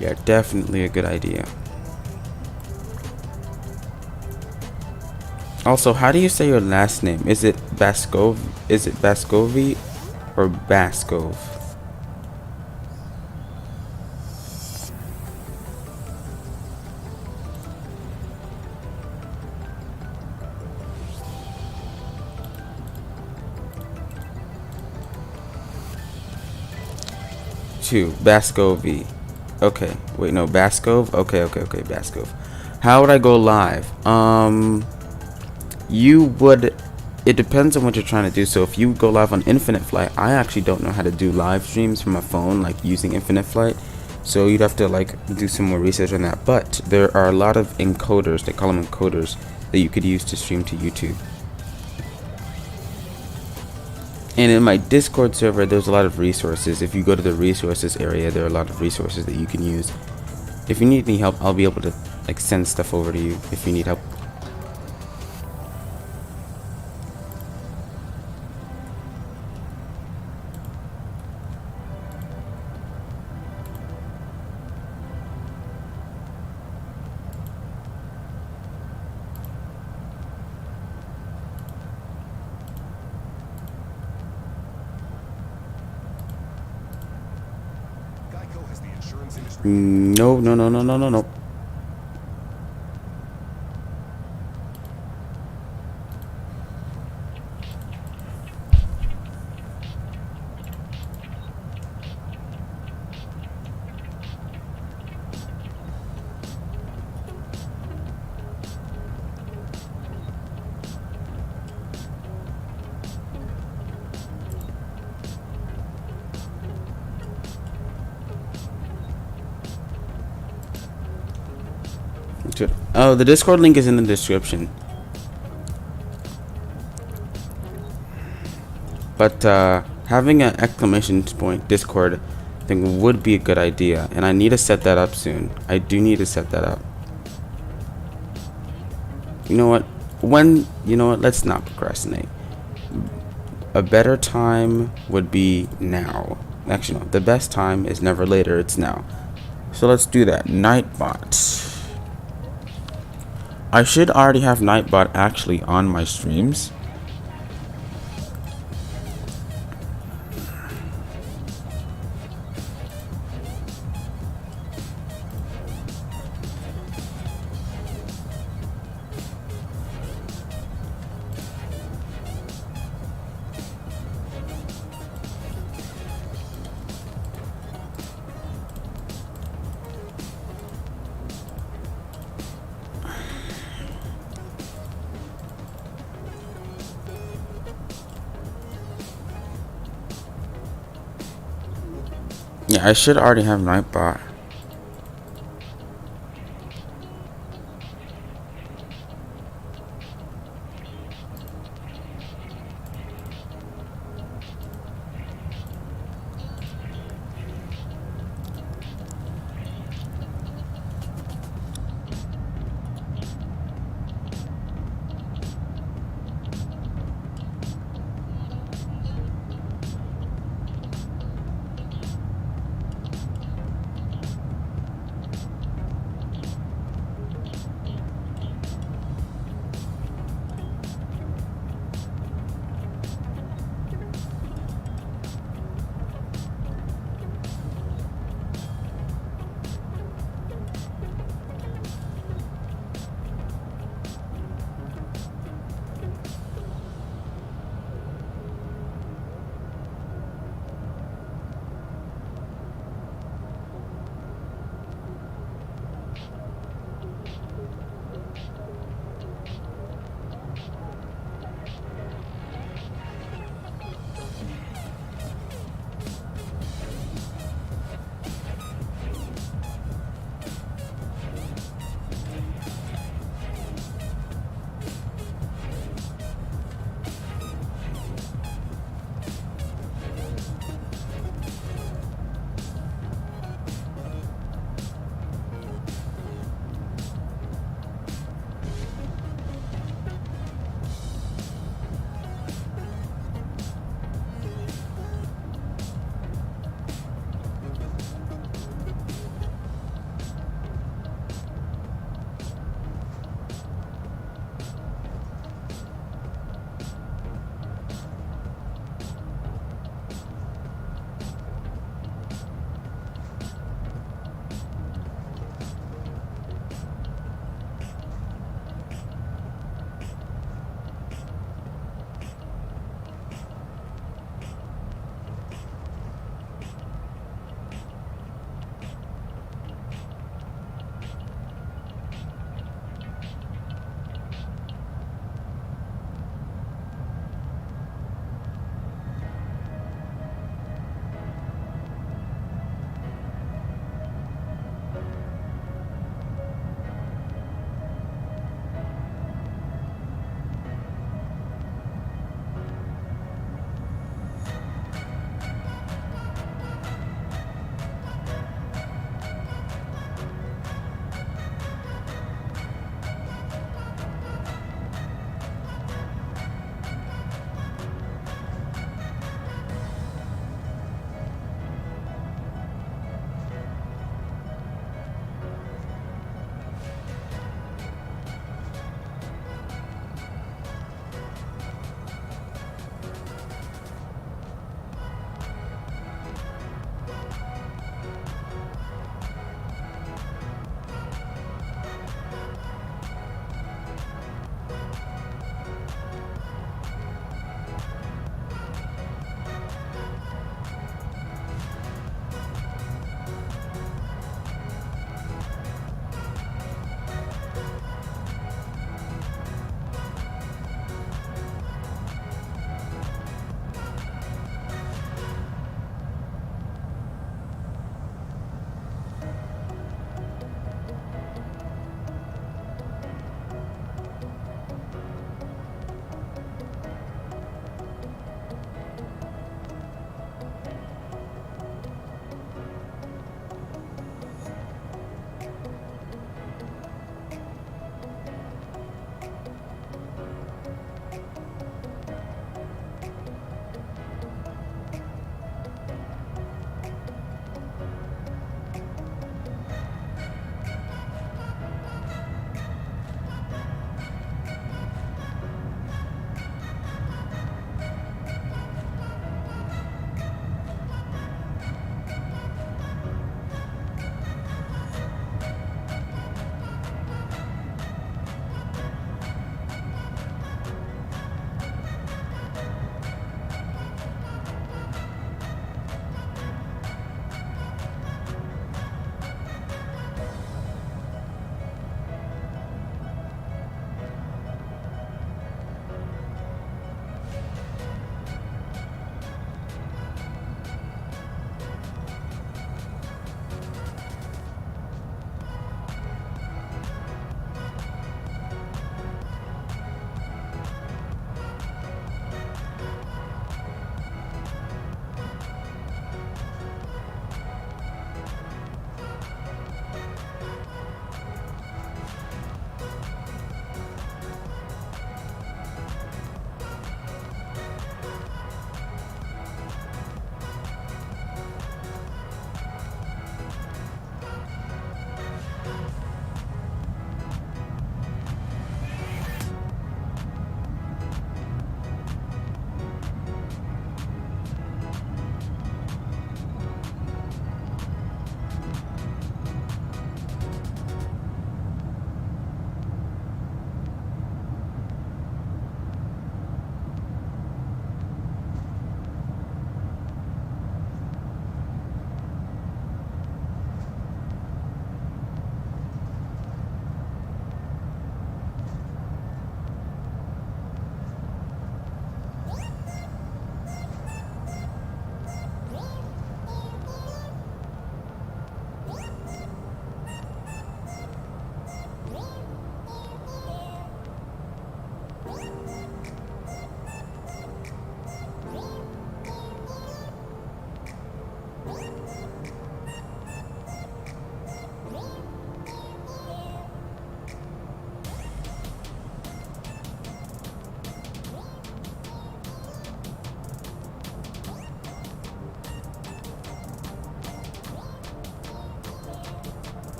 Yeah, definitely a good idea. Also, how do you say your last name? Is it Baskov? Is it Baskovi or Baskov? Two, Baskovi. Okay, wait, no, Baskov. Okay, Baskov. How would I go live? You would, it depends on what you're trying to do. So if you go live on Infinite Flight, I actually don't know how to do live streams from my phone, like using Infinite Flight, so you'd have to like do some more research on that. But there are a lot of encoders, they call them encoders, that you could use to stream to YouTube. And in my Discord server, there's a lot of resources. If you go to the resources area, there are a lot of resources that you can use. If you need any help, I'll be able to like send stuff over to you if you need help. No. Oh, the Discord link is in the description. But having an exclamation point Discord thing would be a good idea, and I need to set that up soon. I do need to set that up. You know what? Let's not procrastinate. A better time would be now. Actually, no. The best time is never later. It's now. So let's do that. Nightbot. I should already have Nightbot actually on my streams. Yeah, I should already have Nightbot.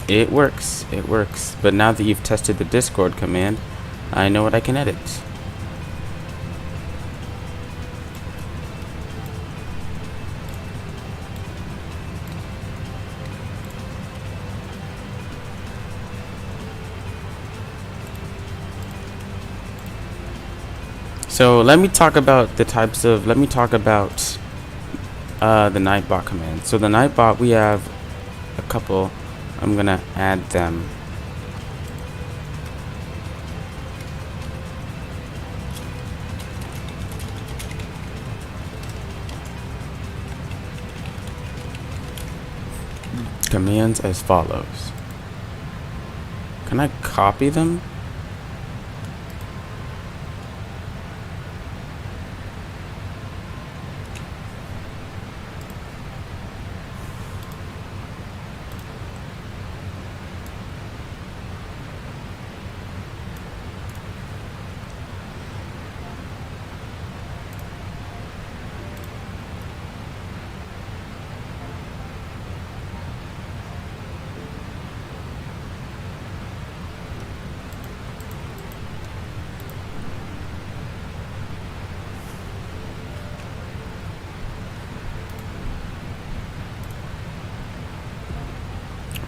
It works. It works. But now that you've tested the Discord command, I know what I can edit. So let me talk about the types of, let me talk about the Nightbot command. So the Nightbot, we have a couple. I'm gonna add them. Commands as follows. Can I copy them?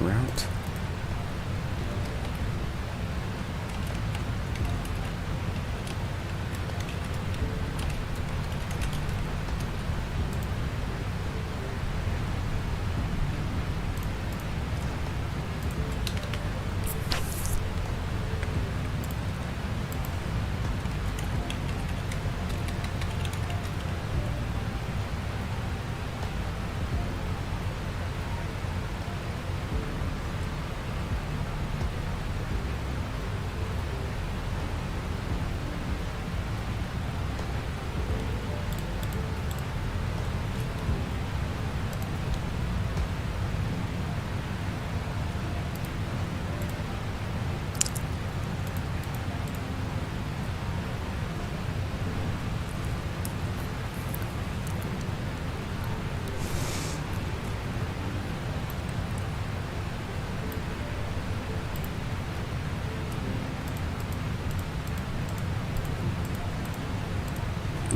Route.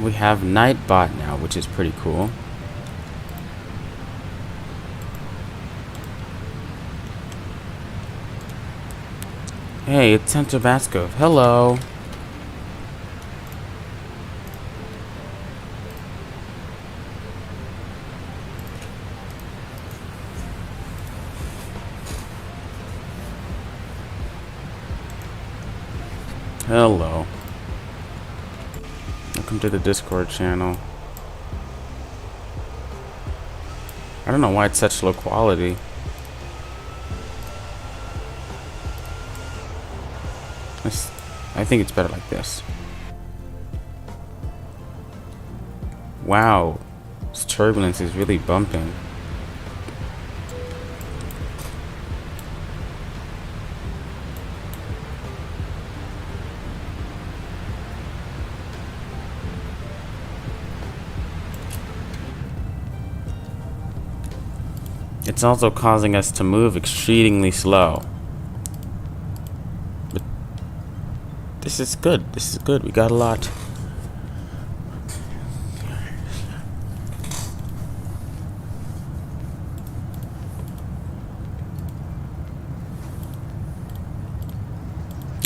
We have Nightbot now, which is pretty cool. Hey, it's Santa Vasco. Hello. Hello. Welcome to the Discord channel. I don't know why it's such low quality. I think it's better like this. Wow, this turbulence is really bumping. It's also causing us to move exceedingly slow. But this is good. This is good. We got a lot.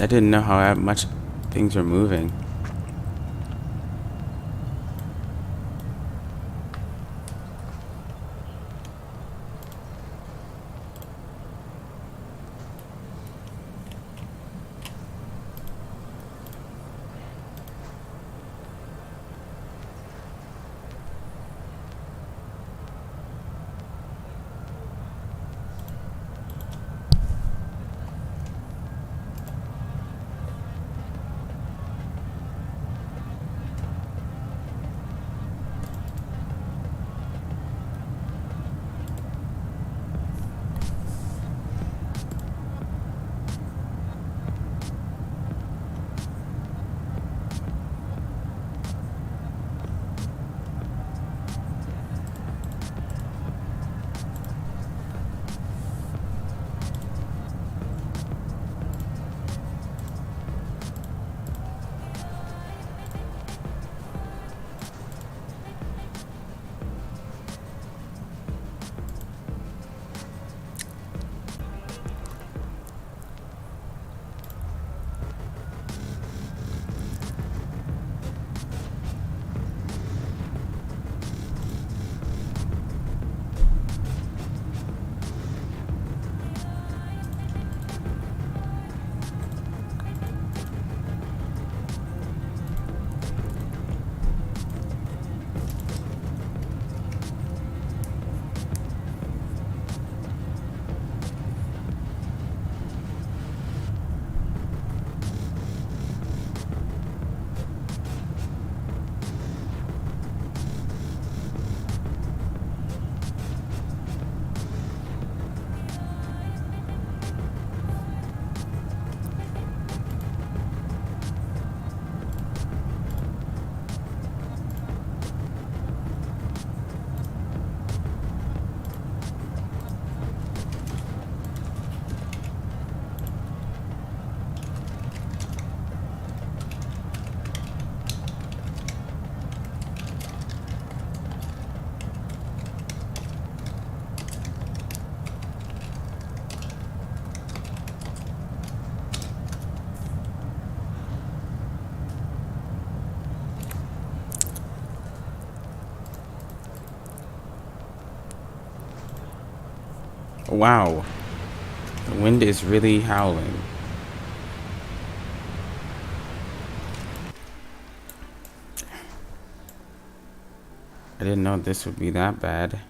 I didn't know how much things were moving. Wow. The wind is really howling. I didn't know this would be that bad.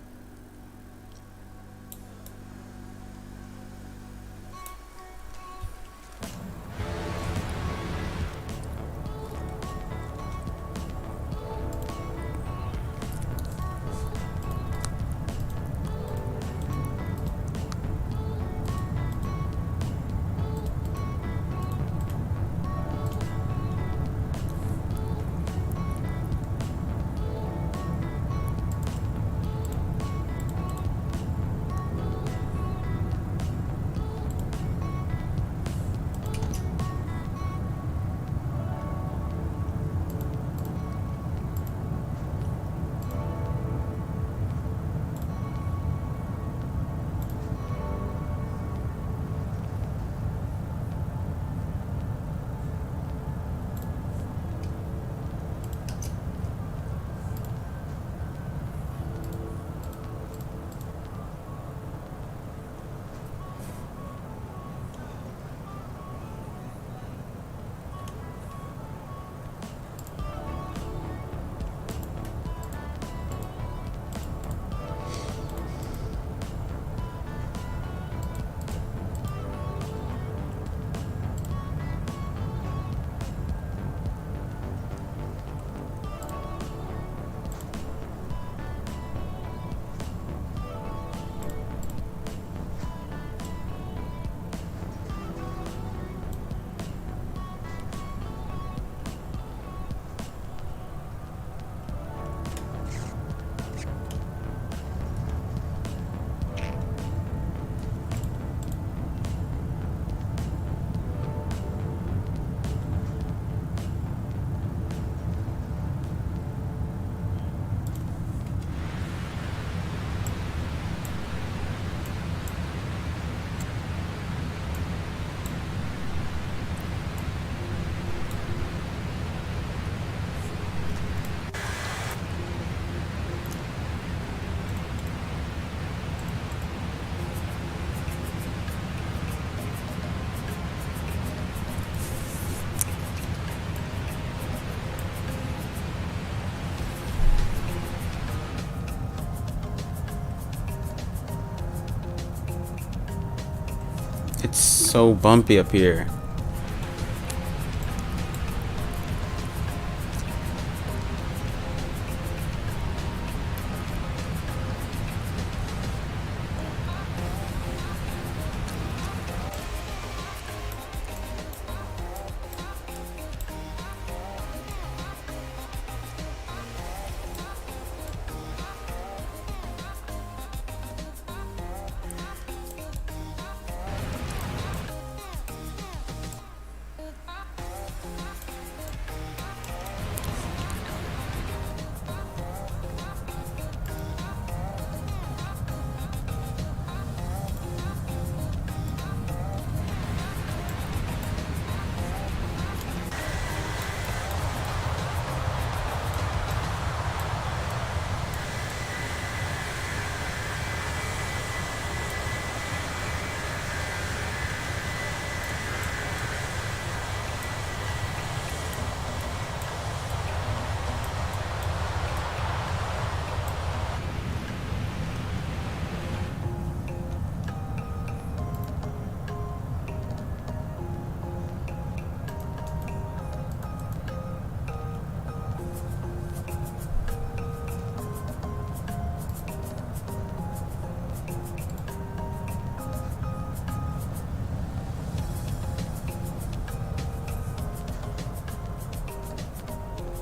It's so bumpy up here.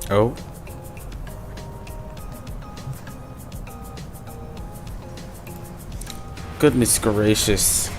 Oh. Goodness gracious.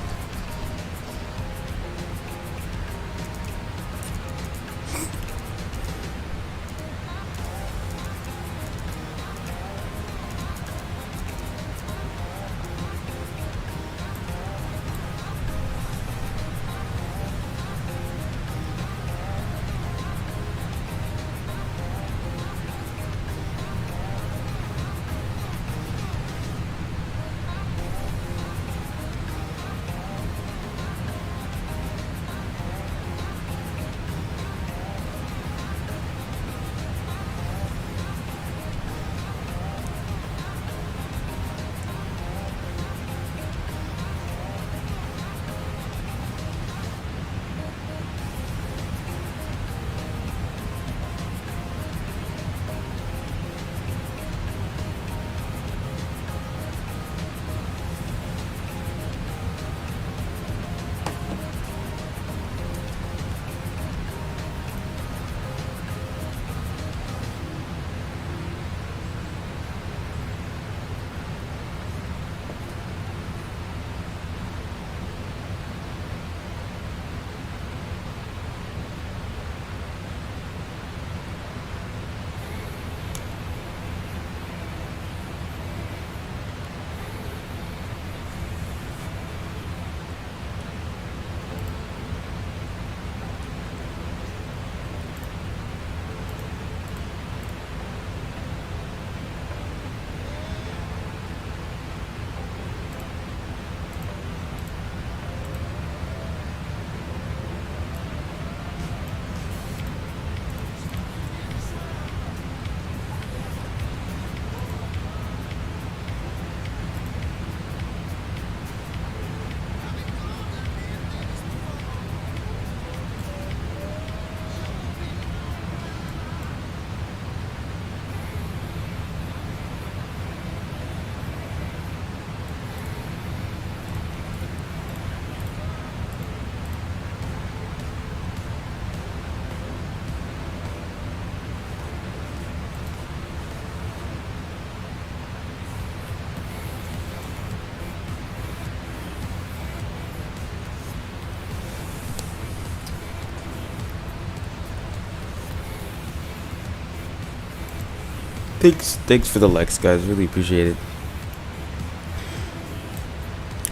Thanks for the likes, guys. Really appreciate it.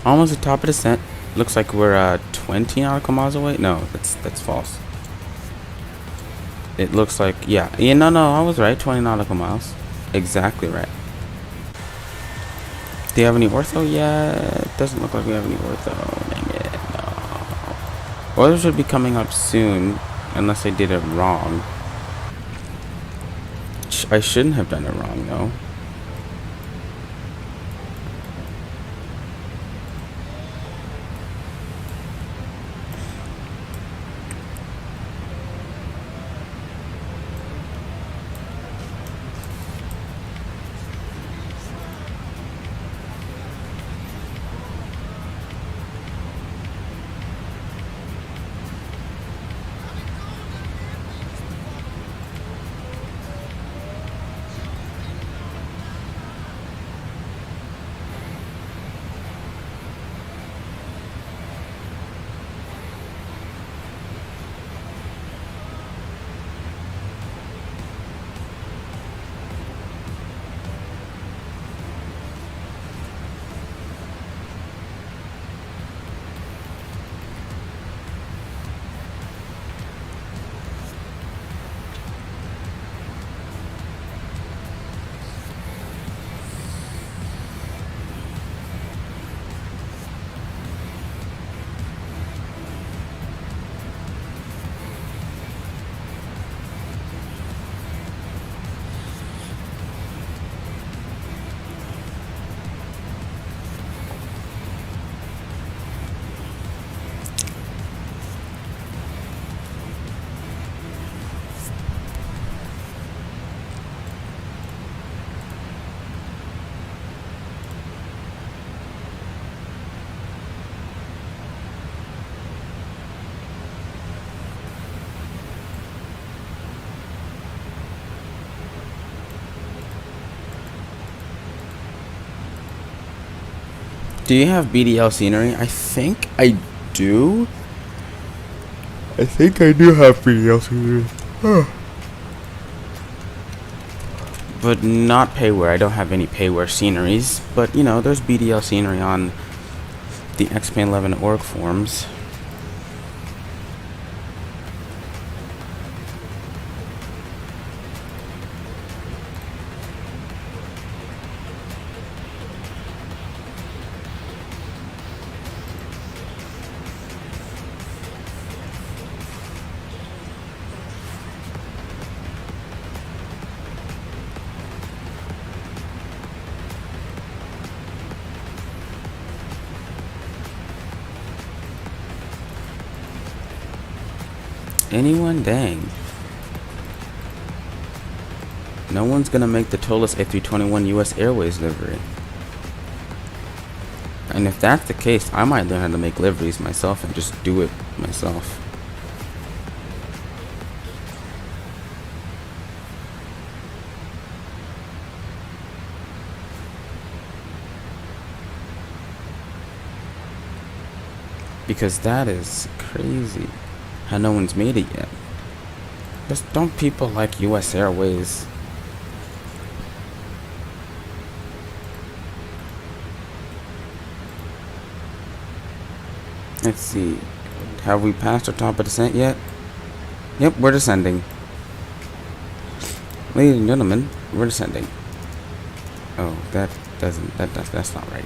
Almost at top of descent. Looks like we're 20 nautical miles away. No, that's false. It looks like, yeah, no, I was right. 20 nautical miles. Exactly right. Do you have any ortho? Yeah, it doesn't look like we have any ortho. Dang it, no. Ortho should be coming up soon, unless I did it wrong. I shouldn't have done it wrong, though. Do you have BDL scenery? I think I do. I think I do have BDL scenery. But not payware. I don't have any payware sceneries. But, you know, there's BDL scenery on the XP11 org forums. Anyone? Dang. No one's gonna make the Tollus A321 US Airways livery. And if that's the case, I might learn how to make liveries myself and just do it myself. Because that is crazy. How no one's made it yet. Just don't people like US Airways? Let's see. Have we passed our top of descent yet? Yep, we're descending. Ladies and gentlemen, we're descending. Oh, that's not right.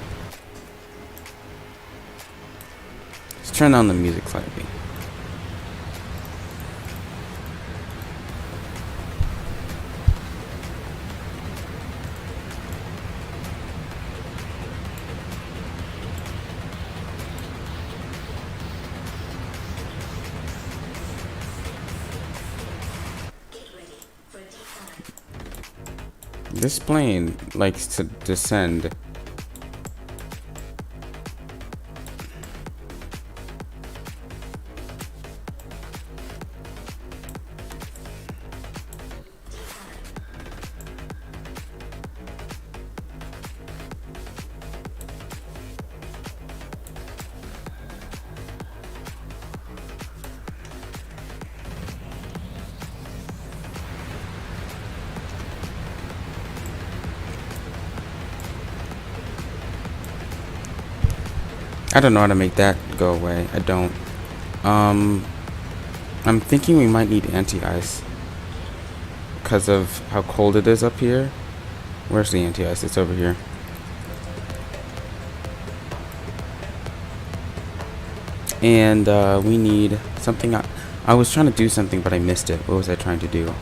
Let's turn on the music slightly. This plane likes to descend. I don't know how to make that go away. I don't. I'm thinking we might need anti-ice because of how cold it is up here. Where's the anti-ice? It's over here. And we need something. I was trying to do something, but I missed it. What was I trying to do?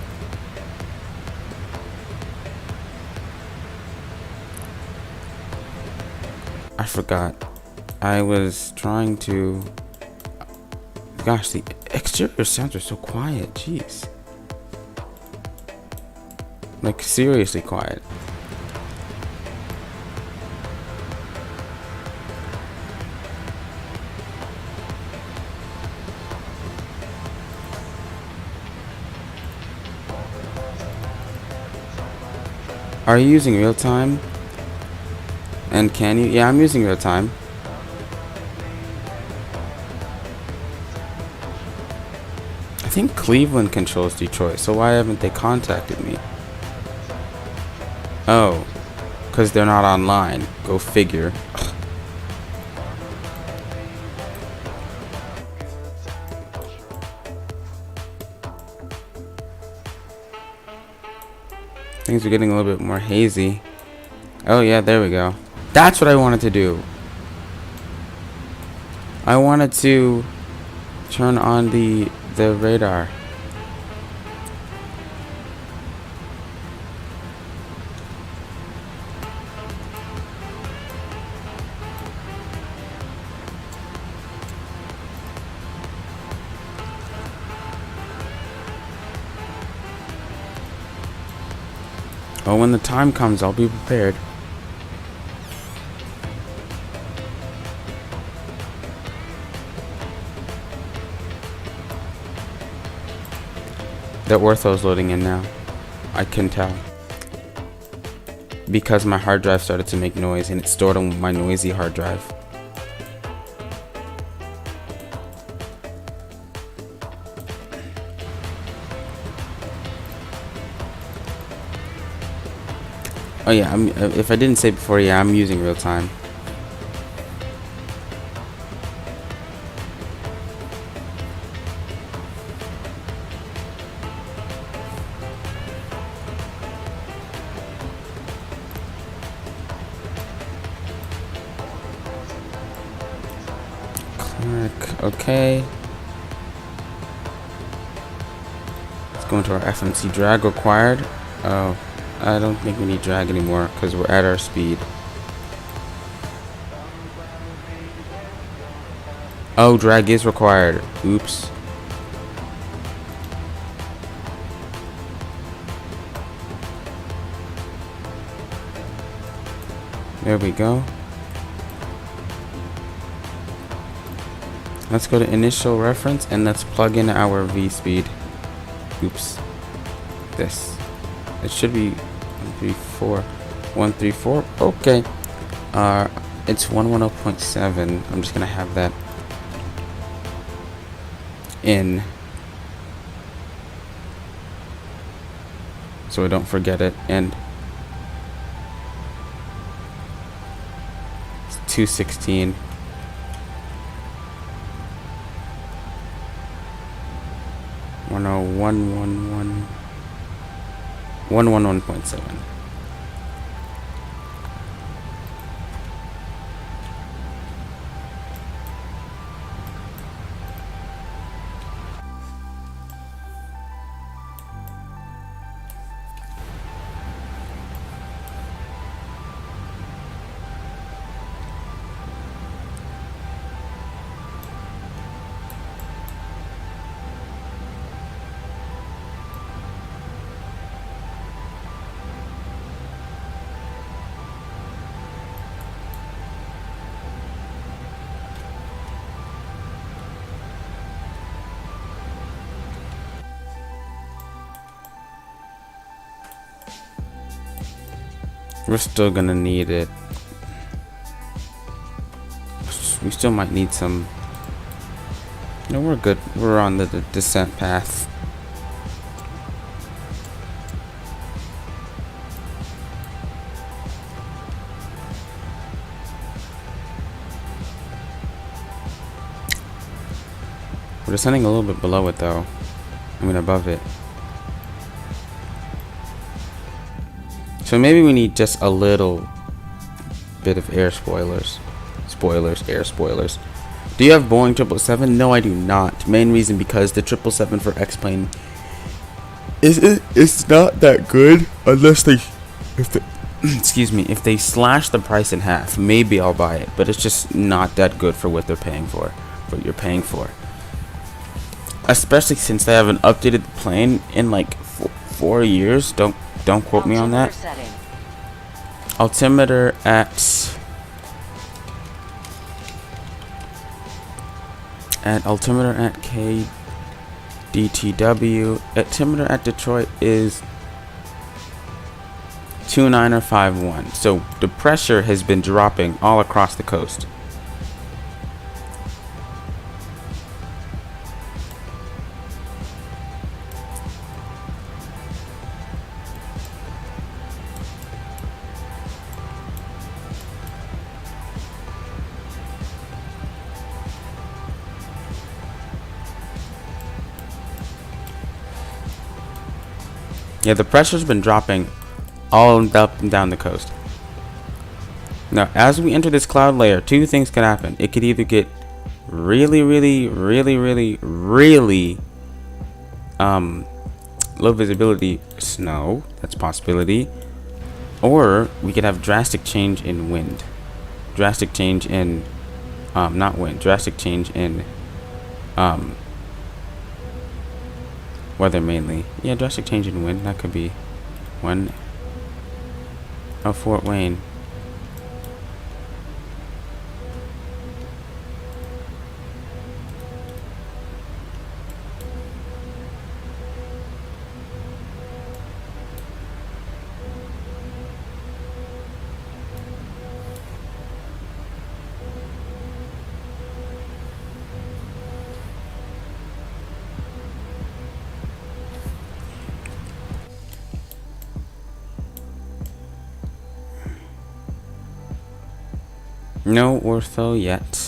I forgot. I was trying to... Gosh, the exterior sounds are so quiet. Jeez. Like, seriously quiet. Are you using real time? And can you? Yeah, I'm using real time. I think Cleveland controls Detroit, so why haven't they contacted me? Oh, because they're not online. Go figure. Things are getting a little bit more hazy. Oh yeah, there we go. That's what I wanted to do. I wanted to turn on the radar. Oh, when the time comes, I'll be prepared. The ortho's loading in now. I can tell. Because my hard drive started to make noise and it's stored on my noisy hard drive. Oh yeah, if I didn't say before, yeah, I'm using real time. Click OK. Let's go into our FMC drag required. Oh, I don't think we need drag anymore because we're at our speed. Oh, drag is required. Oops. There we go. Let's go to initial reference and let's plug in our V speed. Oops. This. It should be 134. 134. Okay. It's 110.7. I'm just gonna have that in so I don't forget it. And it's 216. Oh no, 111.7. We're still gonna need it. We still might need some. No, we're good. We're on the descent path. We're descending a little bit below it though. I mean above it. So maybe we need just a little bit of air spoilers. Air spoilers. Do you have Boeing 777? No, I do not. Main reason because the 777 for X-Plane it's not that good unless if they excuse me, if they slash the price in half, maybe I'll buy it, but it's just not that good for what they're paying for, what you're paying for. Especially since they haven't updated the plane in like 4 years. Don't quote me on that. Setting. Altimeter at KDTW. Altimeter at Detroit is 29 or 51. So the pressure has been dropping all across the coast. Yeah, the pressure's been dropping all up and down the coast. Now, as we enter this cloud layer, two things could happen. It could either get really low visibility snow. That's a possibility. Or we could have drastic change in wind. Drastic change in not wind. Drastic change in weather mainly. Yeah, drastic change in wind. That could be one. Oh, Fort Wayne. No ortho yet.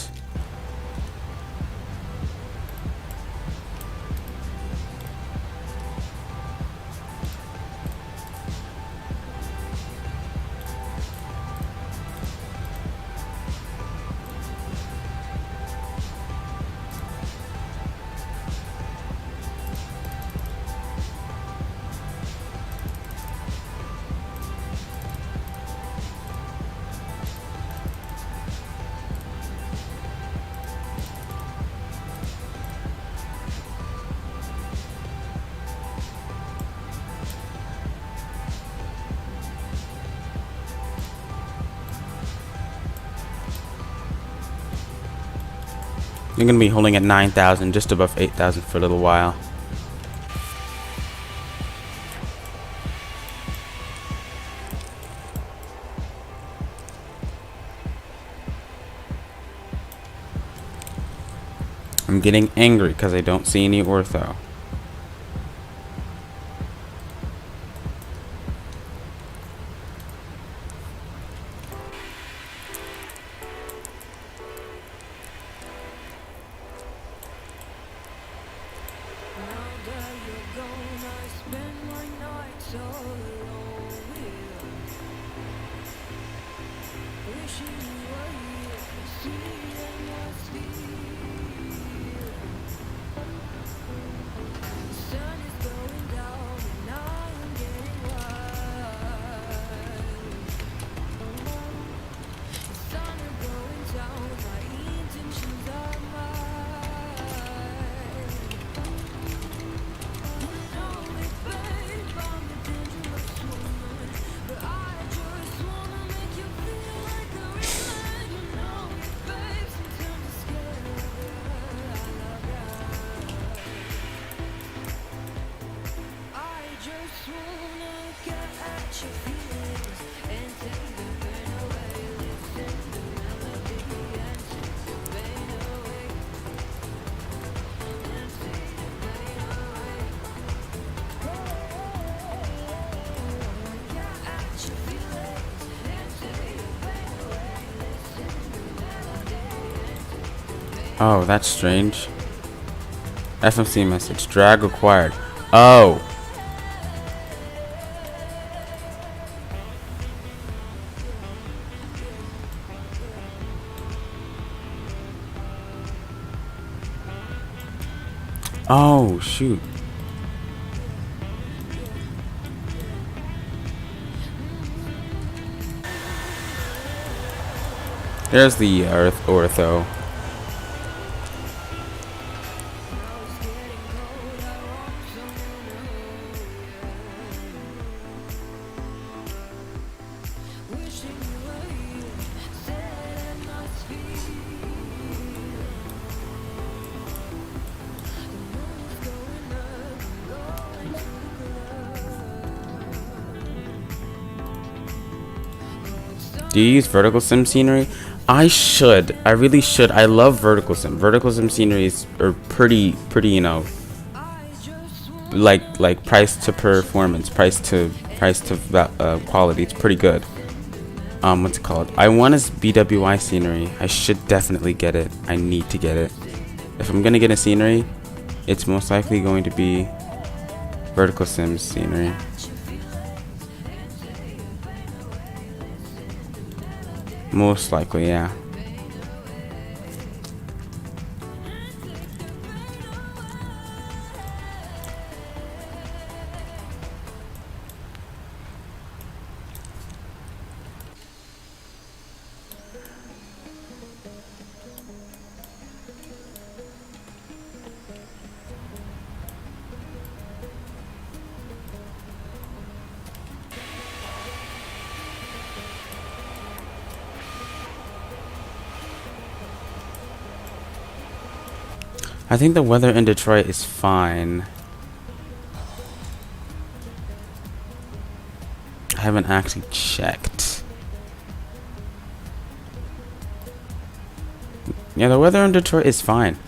You're going to be holding at 9,000, just above 8,000 for a little while. I'm getting angry because I don't see any ortho. Oh, that's strange. FMC message. Drag required. Oh. Oh, shoot. There's the ortho. Do you use vertical sim scenery? I should. I really should. I love vertical sim. Vertical sim sceneries are pretty, you know, like price to performance, price to quality. It's pretty good. What's it called? I want is BWI scenery. I should definitely get it. I need to get it. If I'm gonna get a scenery, it's most likely going to be vertical sim scenery. Most likely, yeah. I think the weather in Detroit is fine. I haven't actually checked. Yeah, the weather in Detroit is fine.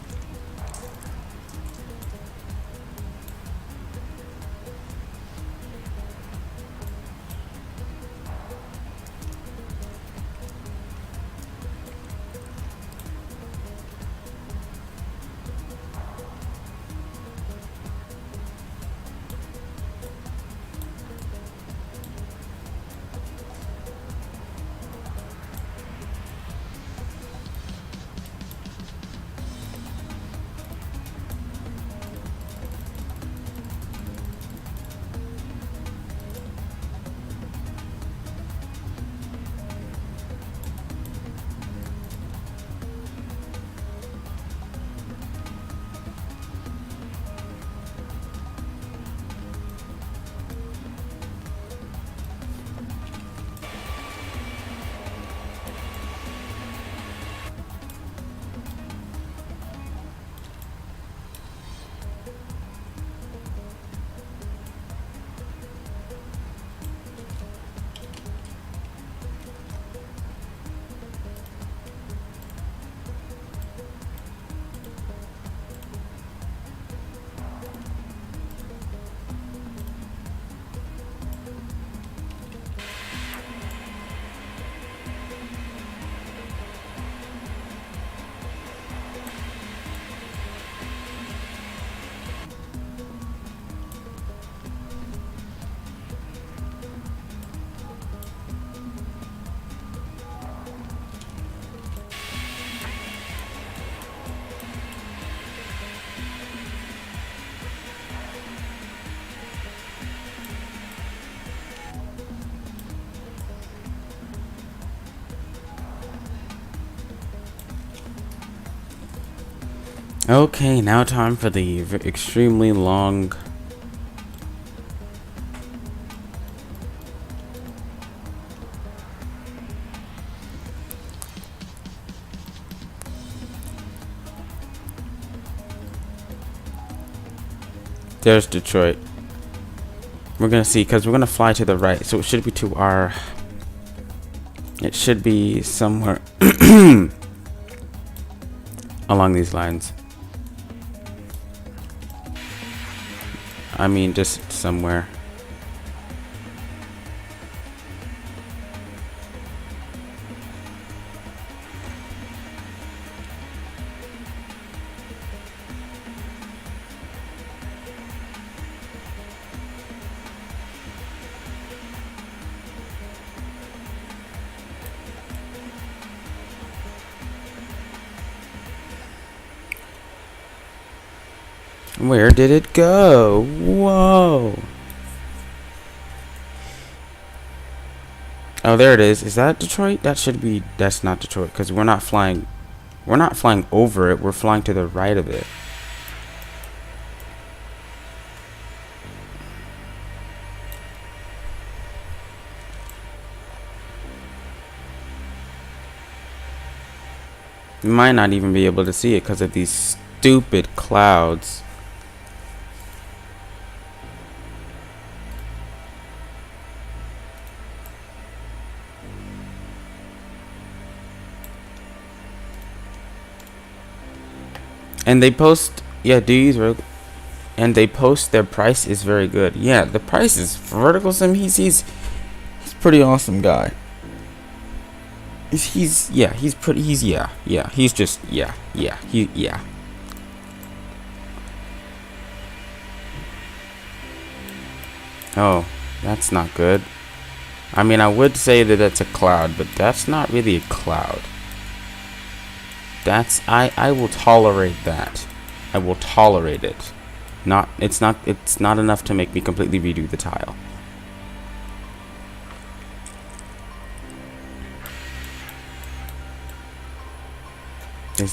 Okay, now time for the extremely long There's Detroit. We're gonna see, because we're gonna fly to the right, so it should be to our, it should be somewhere along these lines. I mean, just somewhere. Where did it go? Whoa. Oh, there it is. Is that Detroit? That should be. That's not Detroit because we're not flying. We're not flying over it. We're flying to the right of it. You might not even be able to see it because of these stupid clouds. And they post, yeah, and they post their price is very good. Yeah, the price is Vertical Sim. He's pretty awesome guy. He's just yeah. Oh, that's not good. I mean, I would say that that's a cloud, but that's not really a cloud. I will tolerate that. I will tolerate it. It's not enough to make me completely redo the tile.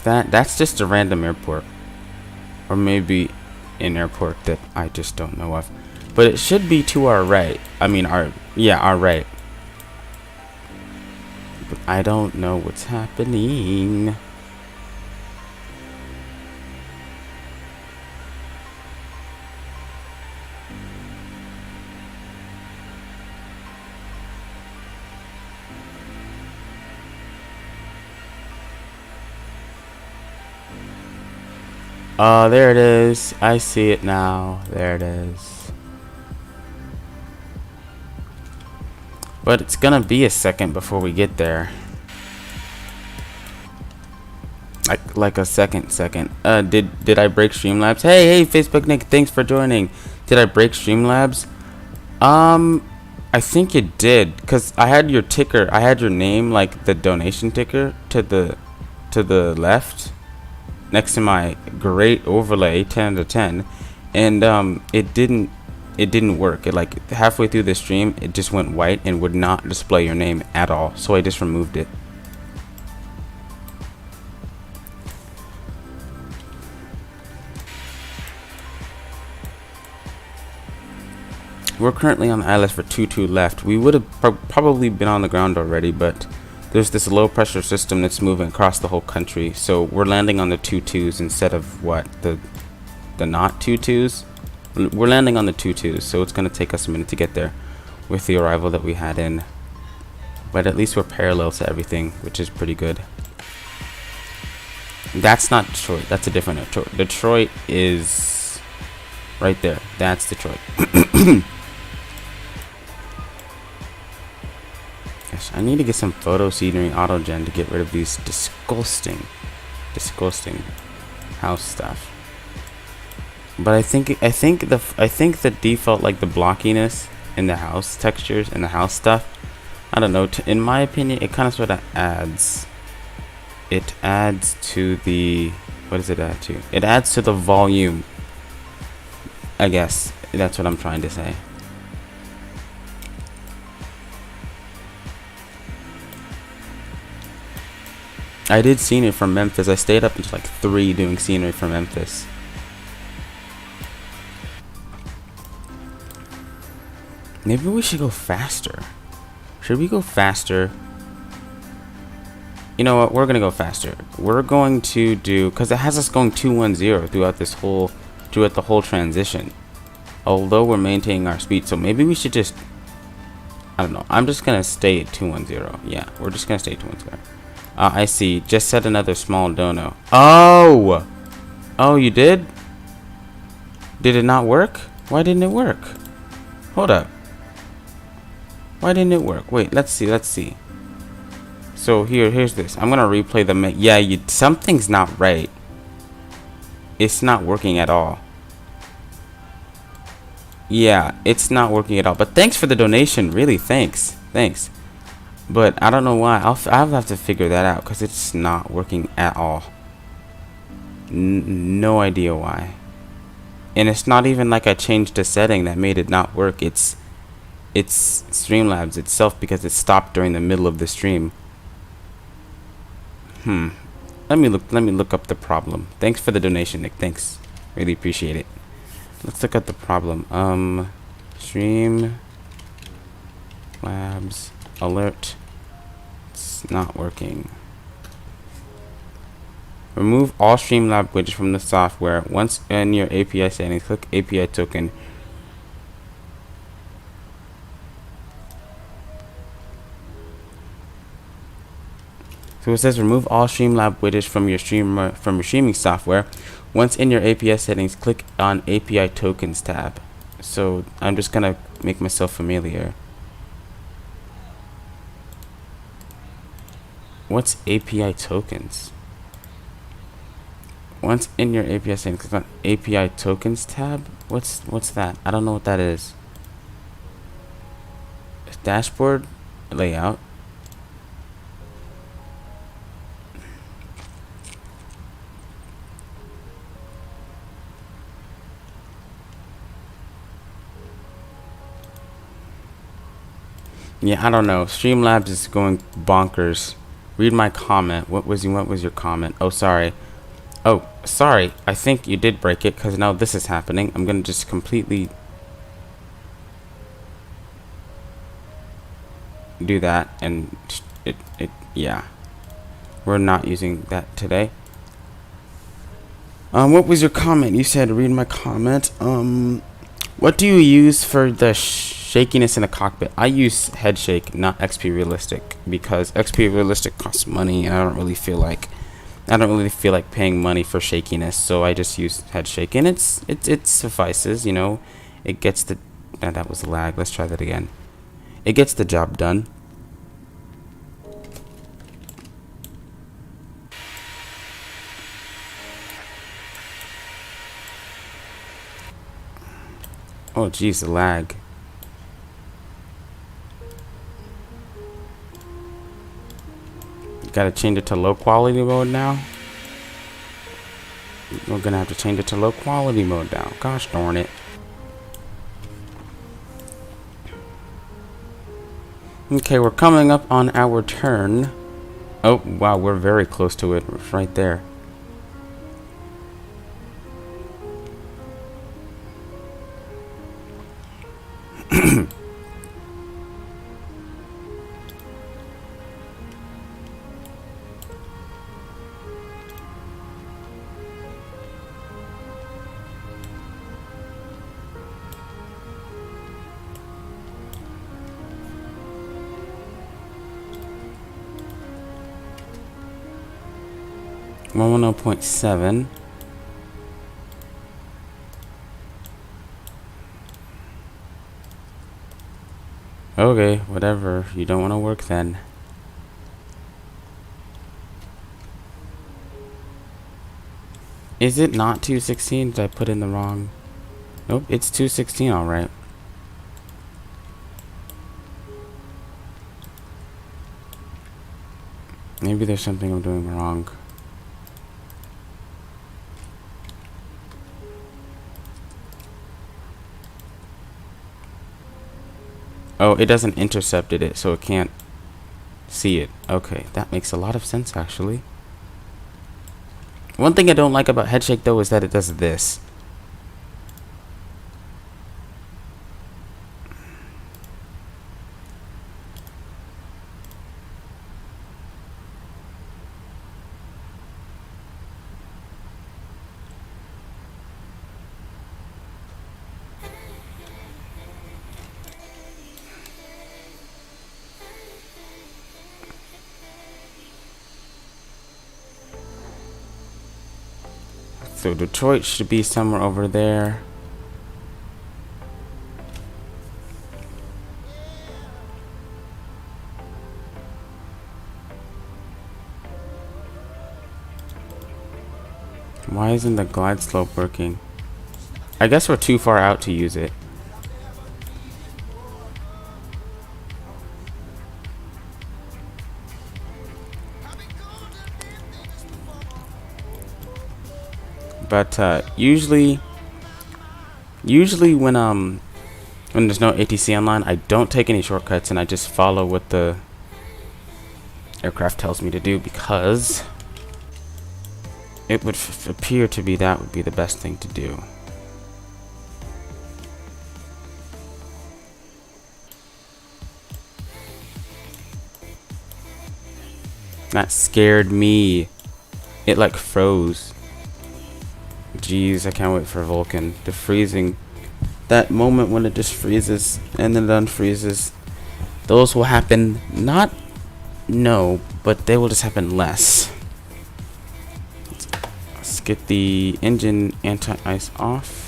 That's just a random airport, or maybe an airport that I just don't know of, but it should be to our right. I mean our right, but I don't know what's happening. Oh, there it is. I see it now. There it is. But it's gonna be a second before we get there. Like a second. Did I break Streamlabs? Hey, Facebook Nick, thanks for joining. Did I break Streamlabs? I think it did, cause I had your ticker. I had your name, like the donation ticker, to the left, next to my great overlay 10 out of 10, and it didn't work. It, like, halfway through the stream it just went white and would not display your name at all, so I just removed it. We're currently on the ILS for 22 left. We would have probably been on the ground already, but there's this low pressure system that's moving across the whole country, so we're landing on the 22s instead of what, the not 22s. We're landing on the 22s, so it's going to take us a minute to get there with the arrival that we had in, but at least we're parallel to everything, which is pretty good. That's not Detroit. That's a different Detroit. Detroit is right there. That's Detroit. I need to get some photo scenery autogen to get rid of these disgusting house stuff. But I think the default, like the blockiness in the house textures and the house stuff, I don't know, in my opinion it kind of sort of adds to the, what does it add to? It adds to the volume, I guess. That's what I'm trying to say. I did scenery from Memphis. I stayed up until like 3 doing scenery from Memphis. Maybe we should go faster. Should we go faster? You know what? We're gonna go faster. We're going to do, because it has us going 210 throughout the whole transition. Although we're maintaining our speed, so maybe we should just, I don't know. I'm just gonna stay at 210. Yeah, we're just gonna stay at 210. I see. Just set another small dono. Oh! Oh, you did? Did it not work? Why didn't it work? Hold up. Why didn't it work? Wait, let's see. So here's this. I'm gonna replay the yeah, something's not right. It's not working at all. Yeah, it's not working at all. But thanks for the donation. Really, thanks. But I don't know why. I'll have to figure that out, because it's not working at all. No idea why. And it's not even like I changed a setting that made it not work. It's Streamlabs itself, because it stopped during the middle of the stream. Let me look up the problem. Thanks for the donation, Nick. Thanks. Really appreciate it. Let's look at the problem. Streamlabs alert. It's not working. Remove all Streamlabs widgets from the software. Once in your API settings, click API token. So it says remove all Streamlabs widgets from your streaming software. Once in your API settings, click on API tokens tab. So I'm just gonna make myself familiar. What's API tokens? Once in your API settings, click on API tokens tab. What's that? I don't know what that is. Dashboard layout. Yeah, I don't know. Streamlabs is going bonkers. Read my comment. What was your comment? Oh, sorry. Oh, sorry. I think you did break it, because now this is happening. I'm gonna just completely do that, and yeah. We're not using that today. What was your comment? You said read my comment. What do you use for the shakiness in the cockpit? I use Headshake, not XP Realistic, because XP Realistic costs money, and I don't really feel like paying money for shakiness, so I just use Headshake, and it suffices, you know. It gets the that was a lag. Let's try that again. It gets the job done. Oh geez, the lag. Gotta change it to low quality mode now. We're gonna have to change it to low quality mode now. Gosh darn it. Okay, we're coming up on our turn. Oh wow, we're very close to it. It's right there. One 110.7. Okay, whatever. You don't want to work then. Is it not 216? Did I put in the wrong? Nope, it's 216, alright. Maybe there's something I'm doing wrong. Oh, it doesn't intercepted it, so it can't see it. Okay, that makes a lot of sense, actually. One thing I don't like about Headshake, though, is that it does this. So Detroit should be somewhere over there. Why isn't the glide slope working? I guess we're too far out to use it. But usually Usually when there's no ATC online, I don't take any shortcuts and I just follow what the aircraft tells me to do, because it would appear to be that would be the best thing to do. That scared me. It like froze. Jeez, I can't wait for Vulcan. The freezing. That moment when it just freezes and then it unfreezes. Those will happen not no, but they will just happen less. Let's get the engine anti-ice off,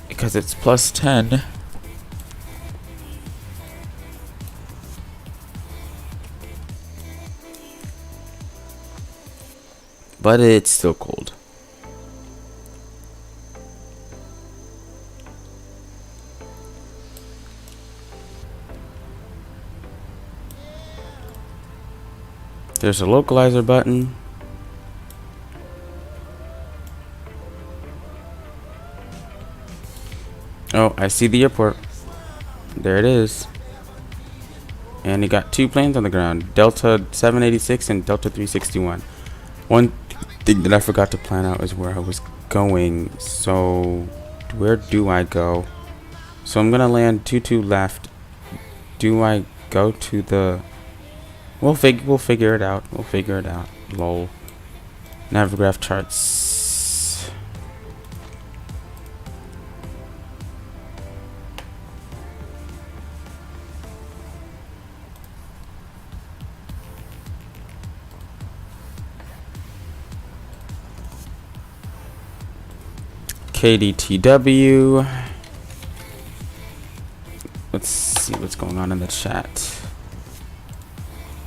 because it's plus 10. But it's still cold. There's a localizer button. Oh, I see the airport. There it is. And you got 2 planes on the ground, Delta 786 and Delta 361. One thing that I forgot to plan out is where I was going. So where do I go? So I'm gonna land 22 left. Do I go to the... We'll figure it out. We'll figure it out. Lol. Navigraph charts. KDTW. Let's see what's going on in the chat.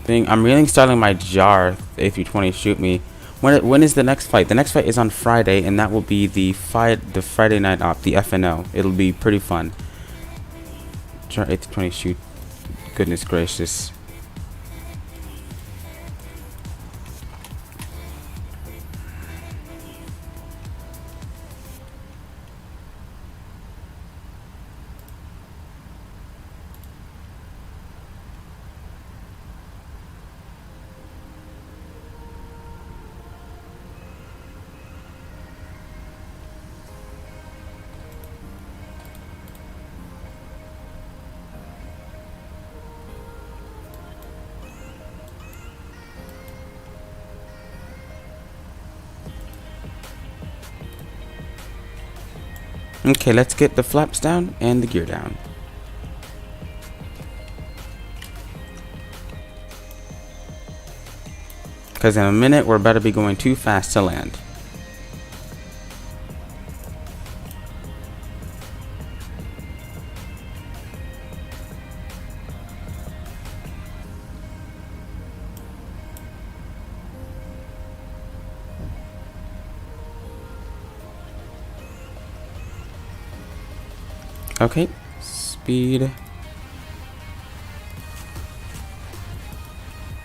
I'm reinstalling my jar. A320 shoot me. When is the next flight? The next flight is on Friday, and that will be the Friday night op, the FNO. It'll be pretty fun. Jar A320 shoot. Goodness gracious. Okay, let's get the flaps down and the gear down. Because in a minute, we're about to be going too fast to land. Okay, speed.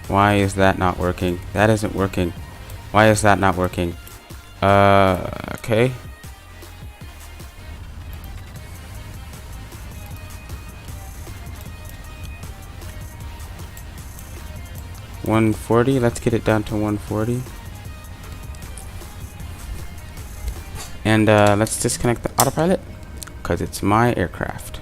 Why is that not working? That isn't working. Why is that not working? Okay. $140. Let's get it down to 140. And let's disconnect the autopilot, because it's my aircraft.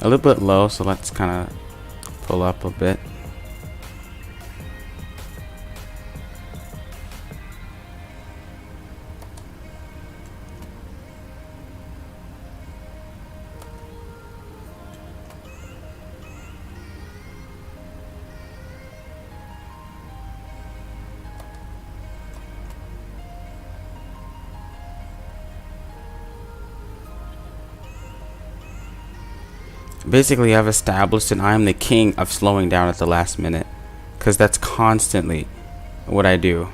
A little bit low, so let's kind of pull up a bit. Basically, I've established that I'm the king of slowing down at the last minute, because that's constantly what I do.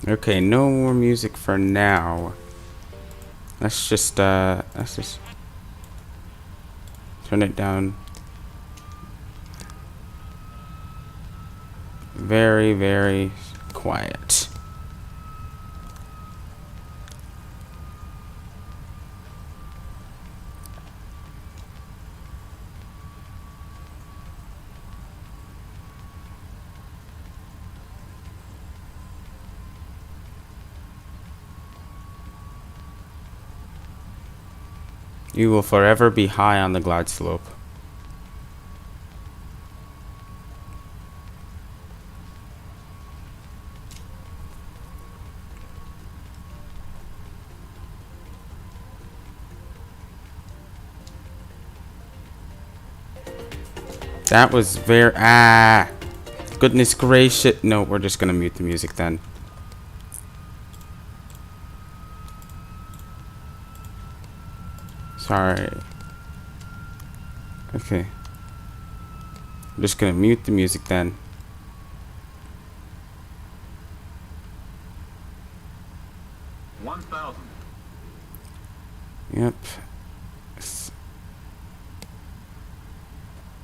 Okay, no more music for now. Let's just turn it down very, very quiet. You will forever be high on the glide slope. That was very... Goodness gracious. No, we're just gonna mute the music then. Sorry. Okay. I'm just gonna mute the music then. Yep.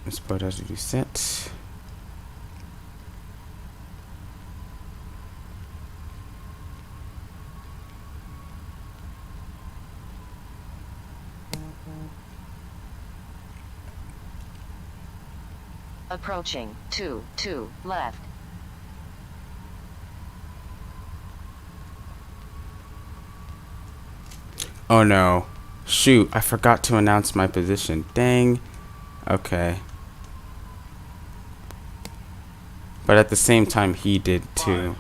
Let's put as we set. Approaching 2 left. Oh no. Shoot, I forgot to announce my position. Dang. Okay. But at the same time, he did too.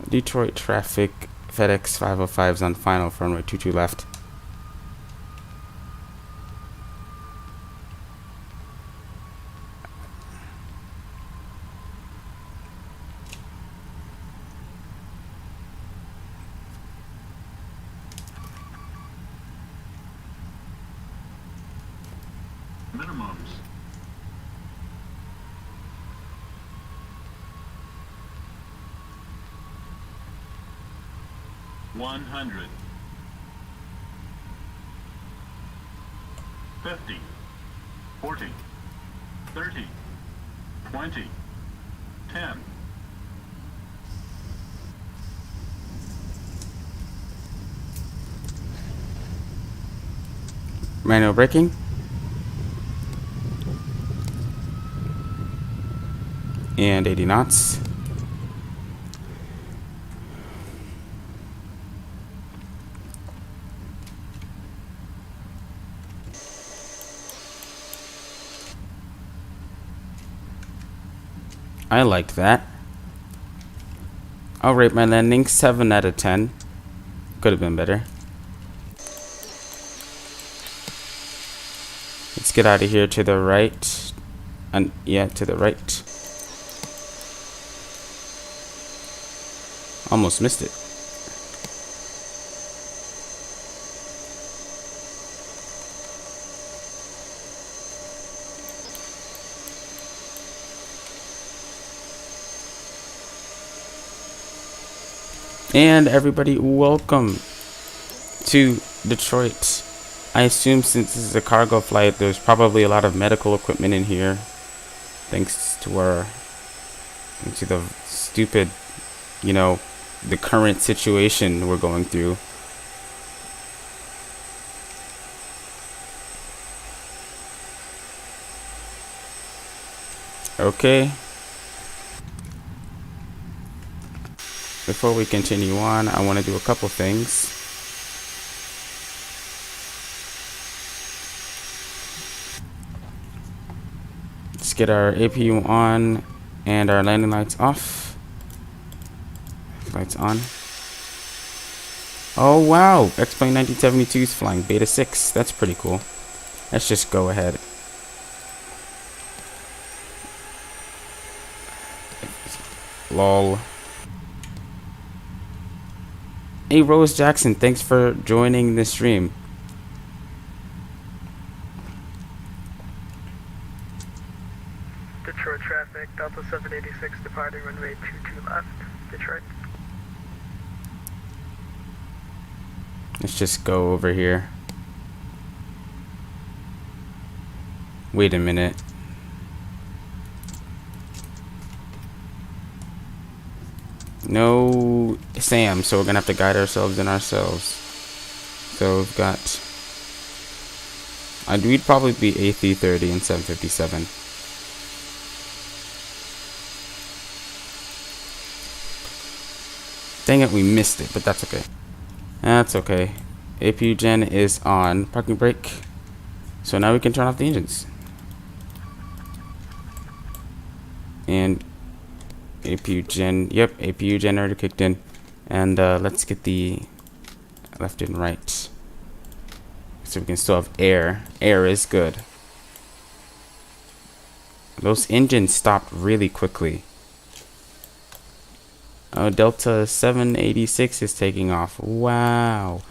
Detroit traffic, FedEx 505's on final for runway 22 left. Minimums. $100. 50. 40. 30. 20. 10. Manual braking. And 80 knots. I liked that. I'll rate my landing 7 out of 10. Could have been better. Let's get out of here to the right. And yeah, to the right. Almost missed it. And everybody, welcome to Detroit. I assume since this is a cargo flight, there's probably a lot of medical equipment in here. thanks to the stupid, you know, the current situation we're going through. Okay. Before we continue on, I want to do a couple things. Let's get our APU on and our landing lights off. Lights on. Oh wow, X-Plane 1972 is flying Beta 6. That's pretty cool. Let's just go ahead. Lol. Hey Rose Jackson, thanks for joining the stream. Detroit traffic, Delta 786 departing runway 22 left, Detroit. Let's just go over here. Wait a minute. No Sam, so we're gonna have to guide ourselves in ourselves. So we've got we'd probably be A330 and 757. Dang it, we missed it, but that's okay. That's okay. APU gen is on parking brake. So now we can turn off the engines. And APU gen, yep, APU generator kicked in. And let's get the left and right. So we can still have air. Air is good. Those engines stopped really quickly. Oh, Delta 786 is taking off. Wow.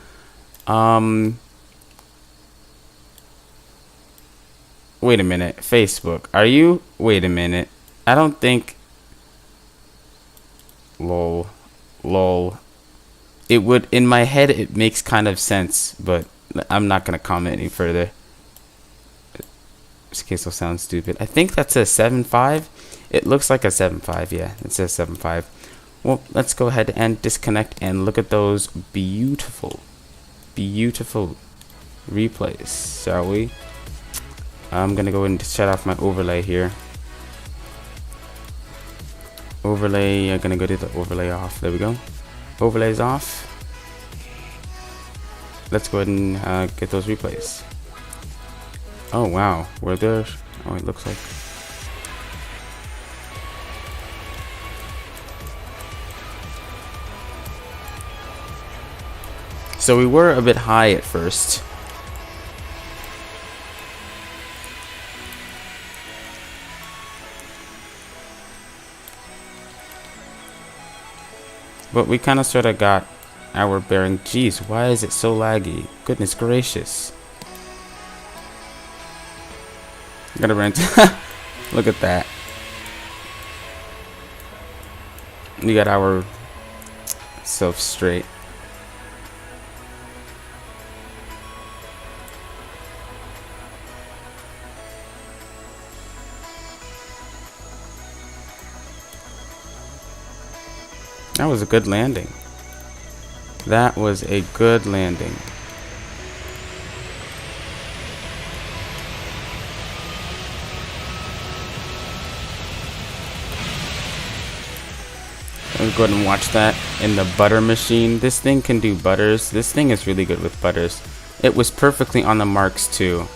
Wait a minute. Facebook. Are you? Wait a minute. I don't think. Lol. It would, in my head, it makes kind of sense, but I'm not going to comment any further. This case will sound stupid. I think that's a 7.5. It looks like a 7.5. Yeah, it says 7.5. Well, let's go ahead and disconnect and look at those beautiful replays, shall we? I'm gonna go and shut off my overlay here. Overlay, I'm gonna go to the overlay off. There we go. Overlay's off. Let's go ahead and get those replays. Oh wow, were there? Oh, it looks like. So we were a bit high at first. But we kind of sort of got our bearing. Jeez, why is it so laggy? Goodness gracious. I'm gonna rent. Look at that. We got our self straight. That was a good landing. That was a good landing. Let's go ahead and watch that in the butter machine. This thing can do butters. This thing is really good with butters. It was perfectly on the marks too.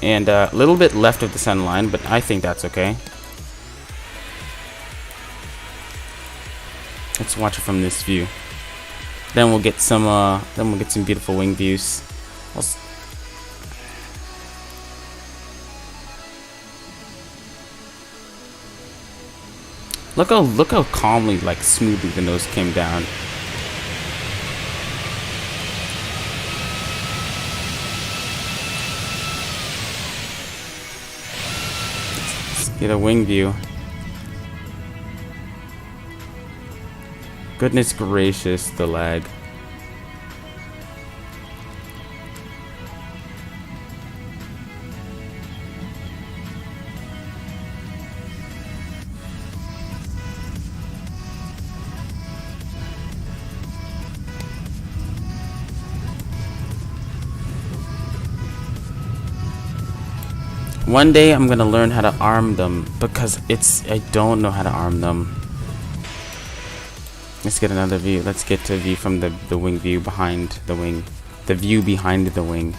And a little bit left of the sun line, but I think that's okay. Let's watch it from this view. Then we'll get some beautiful wing views. Look how calmly, like smoothly the nose came down. Get a wing view. Goodness gracious, the lag. One day I'm gonna learn how to arm them because I don't know how to arm them. Let's get another view. Let's get to a view from the wing view behind the wing. The view behind the wing.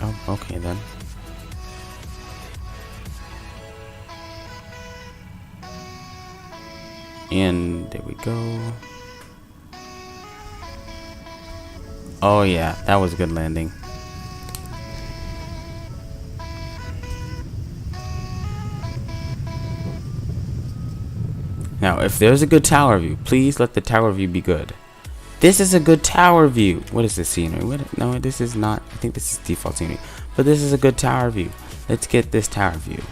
Oh, okay then. And there we go. Oh yeah, that was a good landing. Now, if there's a good tower view, please let the tower view be good. This is a good tower view. What is this scenery? No, this is not. I think this is default scenery. But this is a good tower view. Let's get this tower view.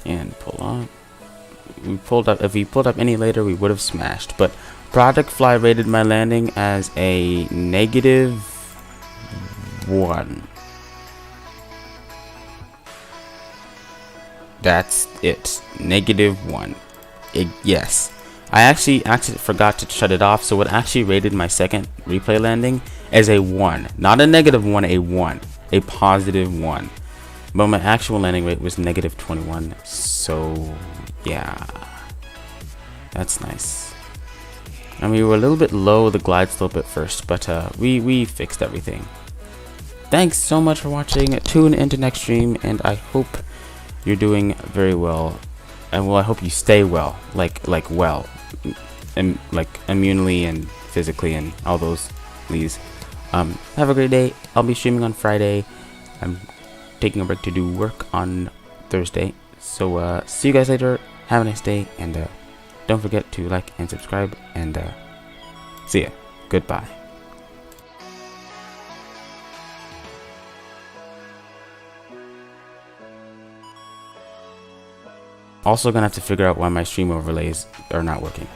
And pull up. We pulled up. If we pulled up any later, we would have smashed. But Project Fly rated my landing as a -1. That's it. -1. Yes. I actually forgot to shut it off, so it actually rated my second replay landing as a 1. Not a -1, a 1. A +1. But my actual landing rate was -21. So, yeah. That's nice. And we were a little bit low the glide slope at first, but we fixed everything. Thanks so much for watching. Tune into next stream, and I hope you're doing very well. And well, I hope you stay well, like well, and like immunely and physically and all those please. Have a great day. I'll be streaming on Friday. I'm taking a break to do work on Thursday. So see you guys later. Have a nice day, and don't forget to like and subscribe, and see ya. Goodbye. Also gonna have to figure out why my stream overlays are not working.